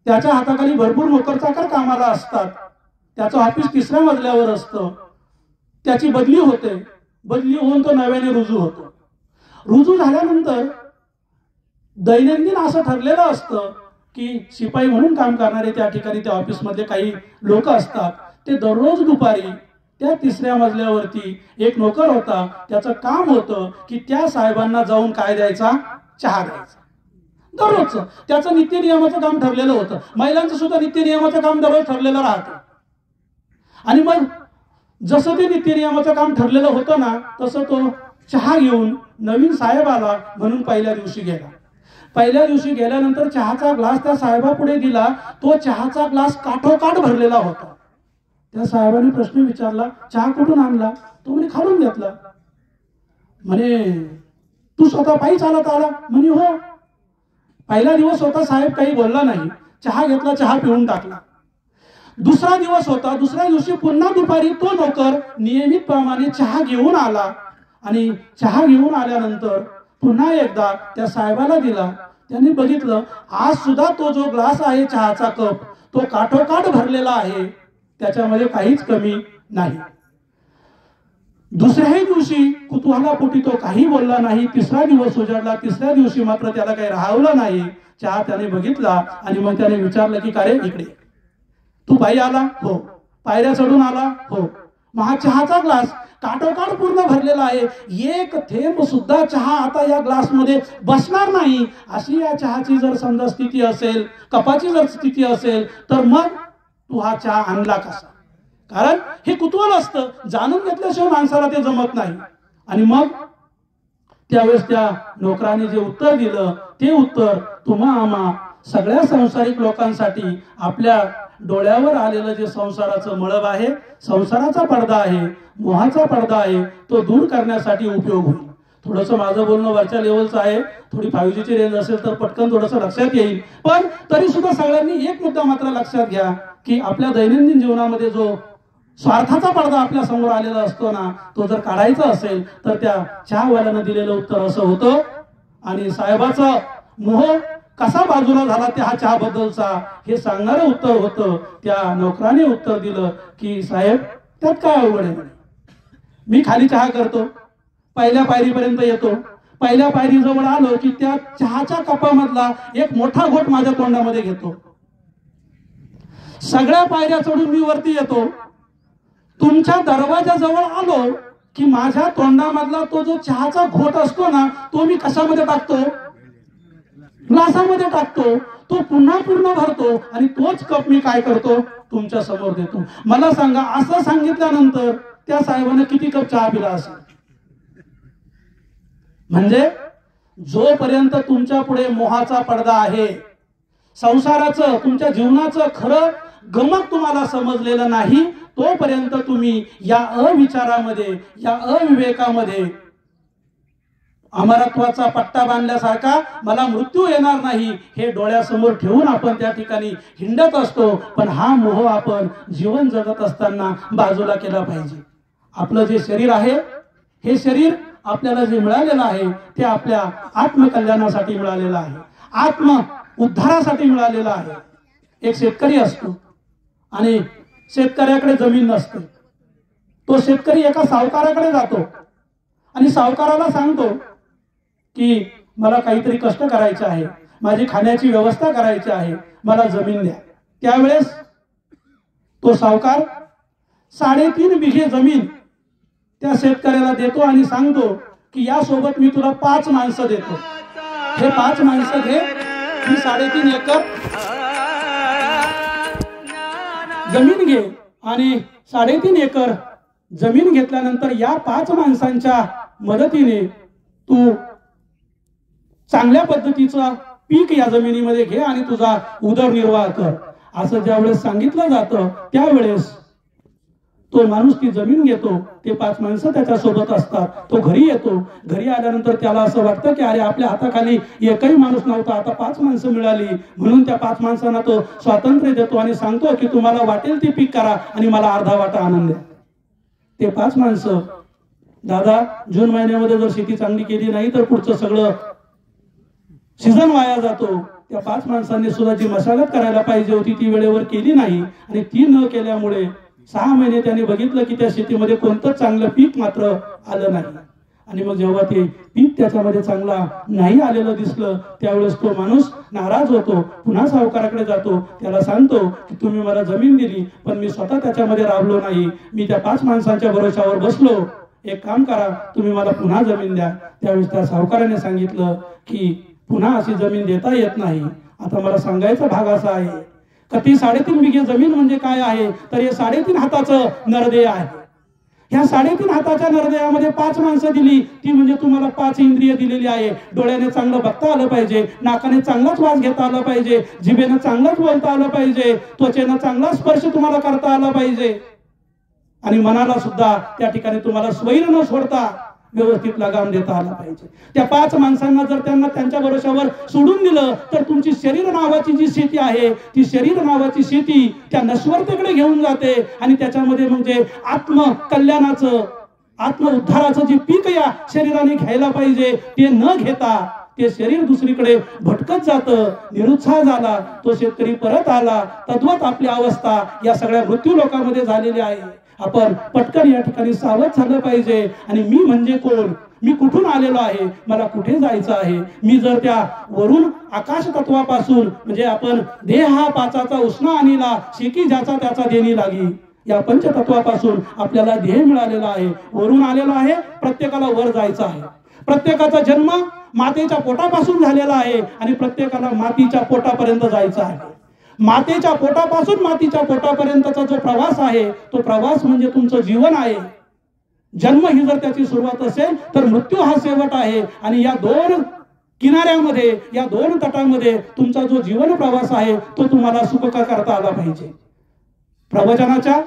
त्याच्या हाताखाली भरपूर नोकरचाकर कामाला असतात, त्याचं ऑफिस 3ऱ्या मजल्यावर असतं, त्याची बदली होते, बदली होऊन तो नव्याने रुजू होतो. रुजू झाल्यानंतर दैनंदिन असं ठरलेलं असतं की शिपाई म्हणून काम करणारे त्या ठिकाणी त्या ऑफिसमधले काही लोक असतात, ते दररोज दुपारी त्या 3ऱ्या मजल्यावरती एक नोकर होता, त्याचं काम होतं की त्या साहेबांना जाऊन काय द्यायचा, चहा द्यायचा. दररोज त्याचं नित्य नियमाचं काम ठरलेलं होतं. महिलांचं सुद्धा नित्य नियमाचं काम दररोज ठरलेलं राहतं आणि मग जसं ते नित्य नियमाचं काम ठरलेलं होतं ना तसं तो चहा घेऊन नवीन साहेब आला म्हणून पहिल्या दिवशी गेला. पहिल्या दिवशी गेल्यानंतर चहाचा ग्लास त्या साहेबापुढे दिला. तो चहाचा ग्लास काठोकाठ भरलेला होता. त्या साहेबांनी प्रश्न विचारला, चहा कुठून आणला? तो म्हणे खालून घेतला. म्हणे तू स्वतः पायी चालत आला? म्हणे हो. पहिला दिवस होता, साहेब काही बोलला नाही, चहा घेतला, चहा पिऊन टाकला. दुसरा दिवस होता, दुसऱ्या दिवशी पुन्हा दुपारी तो नोकर नियमितप्रमाणे चहा घेऊन आला आणि चहा घेऊन आल्यानंतर पुन्हा एकदा त्या साहेबाला दिला. त्यांनी बघितलं, आज सुद्धा तो जो ग्लास आहे चहाचा कप तो काठोकाठ भरलेला आहे, त्याच्यामध्ये काहीच कमी नाही. दुसऱ्याही दिवशी कुतूहलापोटी तो काही बोलला नाही. तिसरा दिवस उजाडला, तिसऱ्या दिवशी मात्र त्याला काही राहवलं नाही. चहा त्याने बघितला आणि मग त्याने विचारलं की का रे इकडे, तू पायी आला? हो. पायऱ्या चढून आला? हो. मग हा चहाचा ग्लास काठोकाठ पूर्ण भरलेला आहे, एक थेंब सुद्धा चहा आता या ग्लास मध्ये बसणार नाही, अशी या चहाची जर समजा स्थिती असेल, कपाची जर स्थिती असेल, तर मग तू हा चहा आणला कसा? कारण हे कुतूहल असतं, जाणून घेतल्याशिवाय माणसाला ते जमत नाही. आणि मग त्यावेळेस त्या नोकराने जे उत्तर दिलं ते उत्तर तुम्हा आम्हा सगळ्या संसारिक लोकांसाठी आपल्या डोळ्यावर आलेलं जे संसाराचं मळब आहे, संसाराचा पडदा आहे, मोहाचा पडदा आहे, तो दूर करण्यासाठी उपयोग होईल. थोडंसं माझं बोलणं वरच्या लेवलचं आहे, थोडी 5G ची रेंज असेल तर पटकन थोडंसं लक्षात येईल. पण तरी सुद्धा सगळ्यांनी एक मुद्दा मात्र लक्षात घ्या की आपल्या दैनंदिन जीवनामध्ये जो स्वार्थाचा पडदा आपल्या समोर आलेला असतो ना, तो जर काढायचा असेल तर त्या चहावाल्यानं दिलेलं उत्तर असं होतं. आणि साहेबाचा मोह कसा बाजूला झाला त्या चहा बद्दलचा हे सांगणारं उत्तर होतं. त्या नोकराने उत्तर दिलं की साहेब त्यात काय अवघड आहे, मी खाली चहा करतो, पहिल्या पायरीपर्यंत येतो, पहिल्या पायरीजवळ आलो की त्या चहाच्या कपामधला एक मोठा घोट माझ्या तोंडामध्ये घेतो, सगळ्या पायऱ्या चढून मी वरती येतो, तुमच्या दरवाजाजवळ आलो की माझ्या तोंडामधला तो जो चहाचा घोट असतो ना, तो मी कशामध्ये टाकतो? ग्लासामध्ये टाकतो, तो पुन्हा पूर्ण भरतो आणि तोच कप मी काय करतो? तुमच्या समोर देतो. मला सांगा, असं सांगितल्यानंतर त्या साहेबाने किती कप चहा पिला असेल? म्हणजे जोपर्यंत तुमच्या पुढे मोहाचा पडदा आहे, संसाराचं तुमच्या जीवनाचं खरं गमक तुम्हाला समजलेलं नाही, तोपर्यंत तुम्ही या अविचारामध्ये, या अविवेकामध्ये अमरत्वाचा पट्टा बांधल्यासारखा मला मृत्यू येणार नाही हे डोळ्यासमोर ठेवून आपण त्या ठिकाणी हिंडत असतो. पण हा मोह आपण जीवन जगत असताना बाजूला केला पाहिजे. आपलं जे शरीर आहे, हे शरीर आपल्याला जे मिळालेलं आहे ते आपल्या आत्मकल्याणासाठी मिळालेलं आहे, आत्म उद्धारासाठी मिळालेलं आहे. एक शेतकरी असतो आणि शेतकऱ्याकडे जमीन नसते. तो शेतकरी एका सावकाराकडे जातो आणि सावकाराला सांगतो की मला काहीतरी कष्ट करायचे आहे, माझी खाण्याची व्यवस्था करायची आहे, मला जमीन द्या. त्यावेळेस तो सावकार 3.5 बिघे जमीन त्या शेतकऱ्याला देतो आणि सांगतो की यासोबत मी तुला 5 माणसं देतो, हे 5 माणसं घे, ही 3.5 एकर जमीन घे. आणि 3.5 एकर जमीन घेतल्यानंतर या 5 माणसांच्या मदतीने तू चांगल्या पद्धतीचं पीक या जमिनीमध्ये घे आणि तुझा उदरनिर्वाह कर. असं ज्यावेळेस सांगितलं जातं त्यावेळेस तो माणूस ती जमीन घेतो, ते 5 माणसं त्याच्यासोबत असतात. तो घरी येतो, घरी आल्यानंतर त्याला असं वाटतं की अरे आपल्या हाताखाली एकही माणूस नव्हता, आता 5 माणसं मिळाली, म्हणून त्या 5 माणसांना तो स्वातंत्र्य देतो आणि सांगतो की तुम्हाला वाटेल ते पीक करा आणि मला अर्धा वाटा आनंद द्या. ते 5 माणसं, दादा जून महिन्यामध्ये जर शेती चांगली केली नाही तर पुढचं सगळं सीझन वाया जातो. त्या 5 माणसांनी सुद्धा जी मशागत करायला पाहिजे होती ती वेळेवर केली नाही आणि ती न केल्यामुळे 6 महिने त्यांनी बघितलं की त्या शेतीमध्ये कोणतं चांगलं पीक मात्र आलं नाही. आणि मग जेव्हा ते पीक त्याच्यामध्ये चांगला नाही आलेलं दिसलं त्यावेळेस तो माणूस नाराज होतो, पुन्हा सावकाराकडे जातो, त्याला सांगतो की तुम्ही मला जमीन दिली पण मी स्वतः त्याच्यामध्ये राबलो नाही, मी त्या 5 माणसांच्या भरोशावर बसलो, एक काम करा तुम्ही मला पुन्हा जमीन द्या. त्यावेळेस त्या सावकाराने सांगितलं की पुन्हा अशी जमीन देता येत नाही. आता मला सांगायचा भाग असा आहे का ती 3.5 बिघे जमीन म्हणजे काय आहे तर हे 3.5 हाताचं नरदेय आहे. ह्या 3.5 हाताच्या नरदेयामध्ये 5 माणसं दिली ती म्हणजे तुम्हाला 5 इंद्रिय दिलेली आहे. डोळ्याने चांगलं बघता आलं पाहिजे, नाकाने चांगलाच वास घेता आला पाहिजे, जिभेनं चांगलाच बोलता आलं पाहिजे, त्वचेनं चांगला स्पर्श तुम्हाला करता आला पाहिजे आणि मनाला सुद्धा त्या ठिकाणी तुम्हाला स्वैर न सोडता व्यवस्थित लगाम देता आला पाहिजे. त्या 5 माणसांना जर त्यांना त्यांच्या भरोशावर सोडून दिलं तर तुमची शरीर नावाची जी शेती आहे ती शरीर नावाची शेती त्या नश्वरतेकडे घेऊन जाते आणि त्याच्यामध्ये म्हणजे आत्मकल्याणाचं आत्मउद्धाराचं जे पीक या शरीराने घ्यायला पाहिजे ते न घेता ते शरीर दुसरीकडे भटकत जातं. निरुत्साह झाला, तो शेतकरी परत आला. तद्वत आपली अवस्था या सगळ्या मृत्यू लोकांमध्ये झालेली आहे. आपण पटकन या ठिकाणी सावध झालं पाहिजे. आणि मी म्हणजे कोण, मी कुठून आलेलो आहे, मला कुठे जायचं आहे. मी जर त्या वरून आकाश तत्वापासून म्हणजे आपण देह हा पाचाचा उष्णा आणिला शेकी ज्याचा त्याचा देणी लागी, या पंचतत्वापासून आपल्याला ध्येय मिळालेला आहे, वरून आलेला आहे. प्रत्येकाला वर जायचं आहे. प्रत्येकाचा जन्म मातेच्या पोटापासून झालेला आहे आणि प्रत्येकाला मातीच्या पोटापर्यंत जायचं आहे. मातेच्या पोटापासून मातीच्या पोटापर्यंतचा जो प्रवास आहे तो प्रवास म्हणजे तुमचं जीवन आहे. जन्म ही जर त्याची सुरुवात असेल तर मृत्यू हा शेवट आहे. आणि या 2 किनाऱ्यामध्ये या 2 तटामध्ये तुमचा जो जीवन प्रवास आहे तो तुम्हाला सुखकर करता आला पाहिजे. प्रवचनाच्या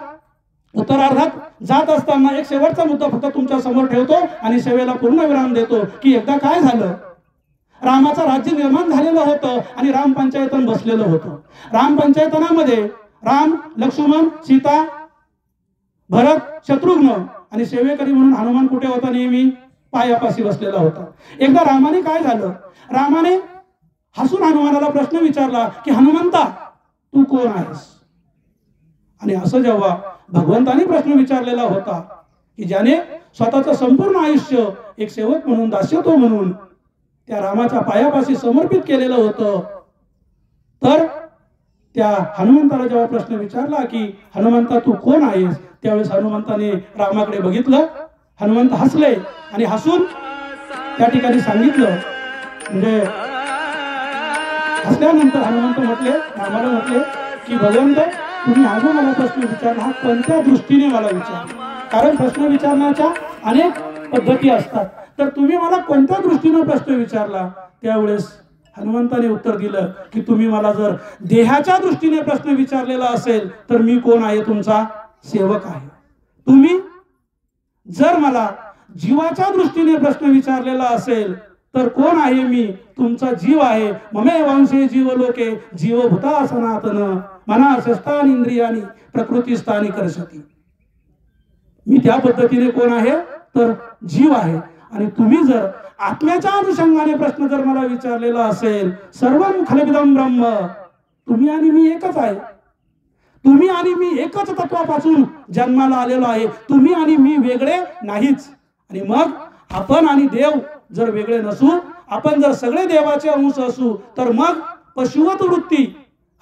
उत्तरार्धात जात असताना एक शेवटचा मुद्दा फक्त तुमच्या समोर ठेवतो आणि सेवेला पूर्ण विराम देतो की एकदा काय झालं, रामाचं राज्य निर्माण झालेलं होतं आणि राम पंचायतन बसलेलं होतं. राम पंचायतनामध्ये राम, लक्ष्मण, सीता, भरत, शत्रुघ्न आणि सेवेकरी म्हणून हनुमान कुठे होता, नेहमी पायापाशी बसलेला होता. एकदा रामाने काय झालं, रामाने हसून हनुमानाला प्रश्न विचारला की हनुमंता तू कोण आहेस. आणि असं जेव्हा भगवंताने प्रश्न विचारलेला होता की ज्याने स्वतःचं संपूर्ण आयुष्य एक सेवक म्हणून, दास्यत्व म्हणून त्या रामाच्या पायापाशी समर्पित केलेलं होतं, तर त्या हनुमंताला जेव्हा प्रश्न विचारला की हनुमंता तू कोण आहेस, त्यावेळेस हनुमंताने रामाकडे बघितलं. हनुमंत हसले आणि हसून त्या ठिकाणी सांगितलं. म्हणजे हसल्यानंतर हनुमंत म्हटले, रामाला म्हटले की भगवंत तुम्ही आज मला प्रश्न विचारला, हा कोणत्या दृष्टीने मला विचारला, कारण प्रश्न विचारण्याच्या अनेक पद्धती असतात, तर तुम्ही मला कोणत्या दृष्टीने प्रश्न विचारला. त्यावेळेस हनुमंताने उत्तर दिलं की तुम्ही मला जर देहाच्या दृष्टीने प्रश्न विचारलेला असेल तर मी कोण आहे, तुमचा सेवक आहे. तुम्ही जर मला जीवाच्या दृष्टीने प्रश्न विचारलेला असेल तर कोण आहे, मी तुमचा जीव आहे. ममे वंशे जीव लोके जीवभूता सनातन मना शस्तान इंद्रियानी प्रकृती स्थानी करशती. मी त्या पद्धतीने कोण आहे तर जीव आहे. आणि तुम्ही जर आत्म्याच्या अनुषंगाने प्रश्न जर मला विचारलेला असेल, सर्वं खलविदं ब्रह्म, तुम्ही आणि मी एकच आहे. तुम्ही आणि मी एकच तत्वापासून जन्माला आलेलो आहे. तुम्ही आणि मी वेगळे नाहीच. आणि मग आपण आणि देव जर वेगळे नसू, आपण जर सगळे देवाचे अंश असू, तर मग पशुवत वृत्ती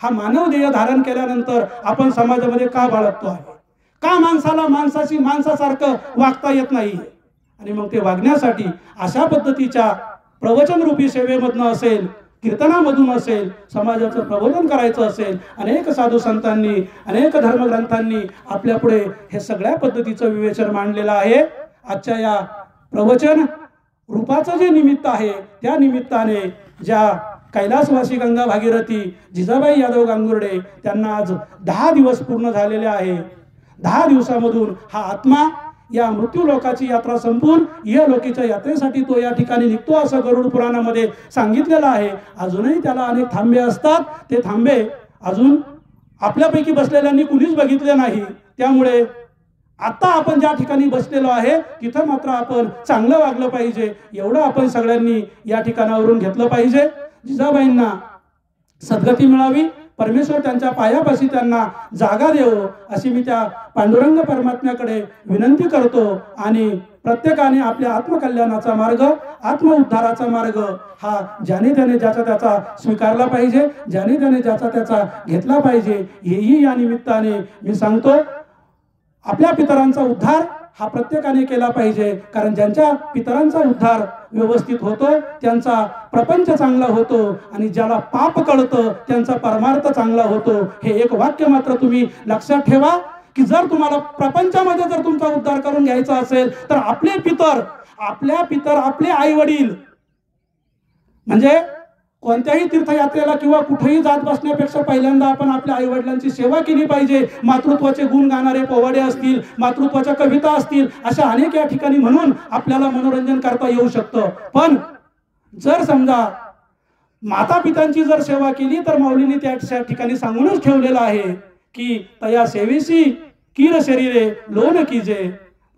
हा मानव देह धारण केल्यानंतर आपण समाजामध्ये का बाळगतो आहे, का माणसाला माणसाशी माणसासारखं वागता येत नाही. आणि मग ते वागण्यासाठी अशा पद्धतीच्या प्रवचन रूपी सेवेमधनं असेल, कीर्तनामधून असेल, समाजाचं प्रबोधन करायचं असेल, अनेक साधू संतांनी, अनेक धर्मग्रंथांनी आपल्या पुढे हे सगळ्या पद्धतीचं विवेचन मांडलेलं आहे. आजच्या या प्रवचन रूपाचं जे निमित्त आहे त्या निमित्ताने ज्या कैलासवासी गंगा भागीरथी जिजाबाई यादव गांगुर्डे त्यांना आज 10 दिवस पूर्ण झालेले आहे. 10 दिवसामधून हा आत्मा या मृत्यू लोकाची यात्रा संपून इहलोकीच्या यात्रेसाठी तो या ठिकाणी निघतो असं गरुड पुराणामध्ये सांगितलेलं आहे. अजूनही त्याला अनेक थांबे असतात. ते थांबे अजून आपल्यापैकी बसलेल्यांनी कुणीच बघितले नाही. त्यामुळे आता आपण ज्या ठिकाणी बसलेलो आहे तिथं मात्र आपण चांगलं वागलं पाहिजे, एवढं आपण सगळ्यांनी या ठिकाणावरून घेतलं पाहिजे. जिजाबाईंना सद्गती मिळावी, परमेश्वर त्यांच्या पायापाशी त्यांना जागा देवो अशी मी त्या पांडुरंग परमात्म्याकडे विनंती करतो. आणि प्रत्येकाने आपल्या आत्मकल्याणाचा मार्ग, आत्मउद्धाराचा मार्ग हा ज्याने त्याने ज्याचा त्याचा स्वीकारला पाहिजे, ज्याने त्याने ज्याचा त्याचा घेतला पाहिजे. हेही या निमित्ताने मी सांगतो. आपल्या पितरांचा उद्धार हा प्रत्येकाने केला पाहिजे, कारण ज्यांच्या पितरांचा उद्धार व्यवस्थित होतो त्यांचा प्रपंच चांगला होतो आणि ज्याला पाप कळतं त्यांचा परमार्थ चांगला होतो. हे एक वाक्य मात्र तुम्ही लक्षात ठेवा की जर तुम्हाला प्रपंचामध्ये जर तुमचा उद्धार करून घ्यायचा असेल तर आपले पितर, आपले आई वडील म्हणजे कोणत्याही तीर्थयात्रेला किंवा कुठेही जात बसण्यापेक्षा पहिल्यांदा आपण आपल्या आई वडिलांची सेवा केली पाहिजे. मातृत्वाचे गुण गाणारे पोवाडे असतील, मातृत्वाच्या कविता असतील, अशा अनेक या ठिकाणी म्हणून आपल्याला मनोरंजन करता येऊ शकतं. पण जर समजा माता पितांची जर सेवा केली तर माऊलींनी त्या ठिकाणी सांगूनच ठेवलेलं आहे की तया सेवेसी कीर शरीरे लोन कीजे.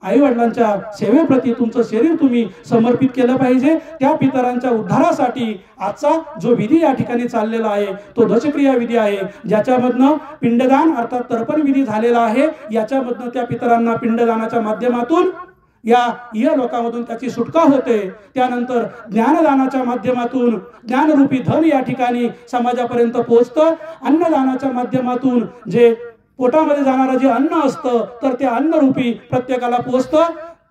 आई वडिलांच्या सेवेप्रती तुमचं शरीर तुम्ही समर्पित केलं पाहिजे. त्या पितरांच्या उद्धारासाठी आजचा जो विधी या ठिकाणी चाललेला आहे तो दशक्रिया विधी आहे, ज्याच्यामधनं पिंडदान अर्थात तर्पण विधी झालेला आहे. याच्यामधनं त्या पितरांना पिंडदानाच्या माध्यमातून या लोकांमधून त्याची सुटका होते. त्यानंतर ज्ञानदानाच्या माध्यमातून ज्ञानरूपी धन या ठिकाणी समाजापर्यंत पोहोचतं. अन्नदानाच्या माध्यमातून जे पोटामध्ये जाणारं जे अन्न असतं तर ते अन्नरूपी प्रत्येकाला पोहोचतं.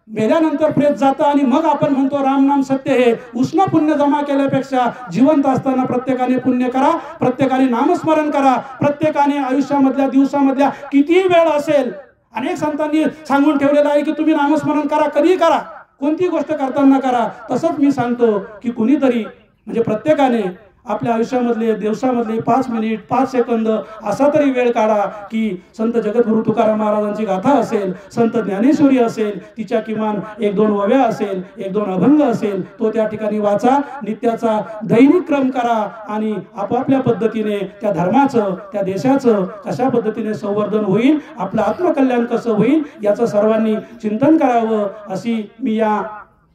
मेल्यानंतर प्रेत जातं आणि मग आपण म्हणतो राम नाम सत्य हे. उष्ण पुण्य जमा केल्यापेक्षा जिवंत असताना प्रत्येकाने पुण्य करा, प्रत्येकाने नामस्मरण करा. प्रत्येकाने आयुष्यामधल्या दिवसामधल्या कितीही वेळ असेल, अनेक संतांनी सांगून ठेवलेलं आहे की तुम्ही नामस्मरण करा, कधीही करा, कोणती गोष्ट करताना करा. तसंच मी सांगतो की कुणीतरी म्हणजे प्रत्येकाने आपल्या आयुष्यामधले दिवसामधले 5 मिनिट 5 सेकंद असा तरी वेळ काढा की संत जगद्गुरु तुकाराम महाराजांची गाथा असेल, संत ज्ञानेश्वरी असेल, तिच्या किमान 1-2 ओव्या असेल, 1-2 अभंग असेल, तो त्या ठिकाणी वाचा. नित्याचा दैनिक क्रम करा आणि आपापल्या पद्धतीने त्या धर्माचं, त्या देशाचं कशा पद्धतीने संवर्धन होईल, आपलं आत्मकल्याण कसं होईल याचं सर्वांनी चिंतन करावं अशी मी या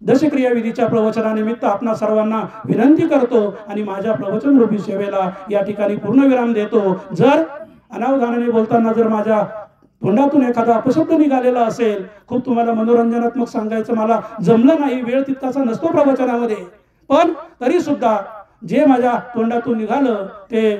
दशक्रिया विधीच्या प्रवचनानिमित्त आपणा सर्वांना विनंती करतो आणि माझ्या प्रवचन रूपी सेवेला या ठिकाणी पूर्णविराम देतो. जर अनावधानाने बोलताना जर माझ्या तोंडातून एखादा अपशब्द निघालेला असेल, खूप तुम्हाला मनोरंजनात्मक सांगायचं मला जमलं नाही, वेळ तितकाचा नसतो प्रवचनामध्ये, पण तरी सुद्धा जे माझ्या तोंडातून निघालं ते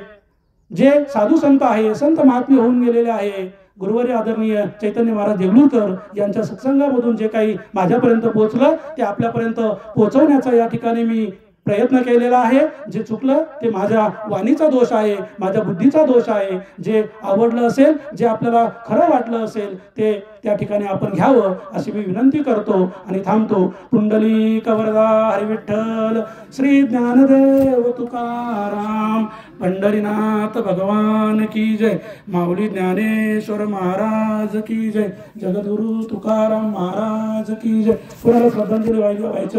जे साधू संत आहे, संत महात्मे होऊन गेलेले आहे, गुरुवारी आदरणीय चैतन्य महाराज देगलूरकर यांच्या सत्संगामधून जे काही माझ्यापर्यंत पोहोचलं ते आपल्यापर्यंत पोहोचवण्याचा या ठिकाणी मी प्रयत्न केलेला आहे. जे चुकलं ते माझ्या वाणीचा दोष आहे, माझ्या बुद्धीचा दोष आहे. जे आवडलं असेल, जे आपल्याला खरं वाटलं असेल ते त्या ठिकाणी आपण घ्यावं अशी मी विनंती करतो आणि थांबतो. पुंडलिक वरदा हरी विठ्ठल श्री ज्ञानदेव तुकाराम पंढरीनाथ भगवान की जय. माऊली ज्ञानेश्वर महाराज की जय. जगद्गुरु तुकाराम महाराज की जय. कोणाला श्रद्धांजली व्हायची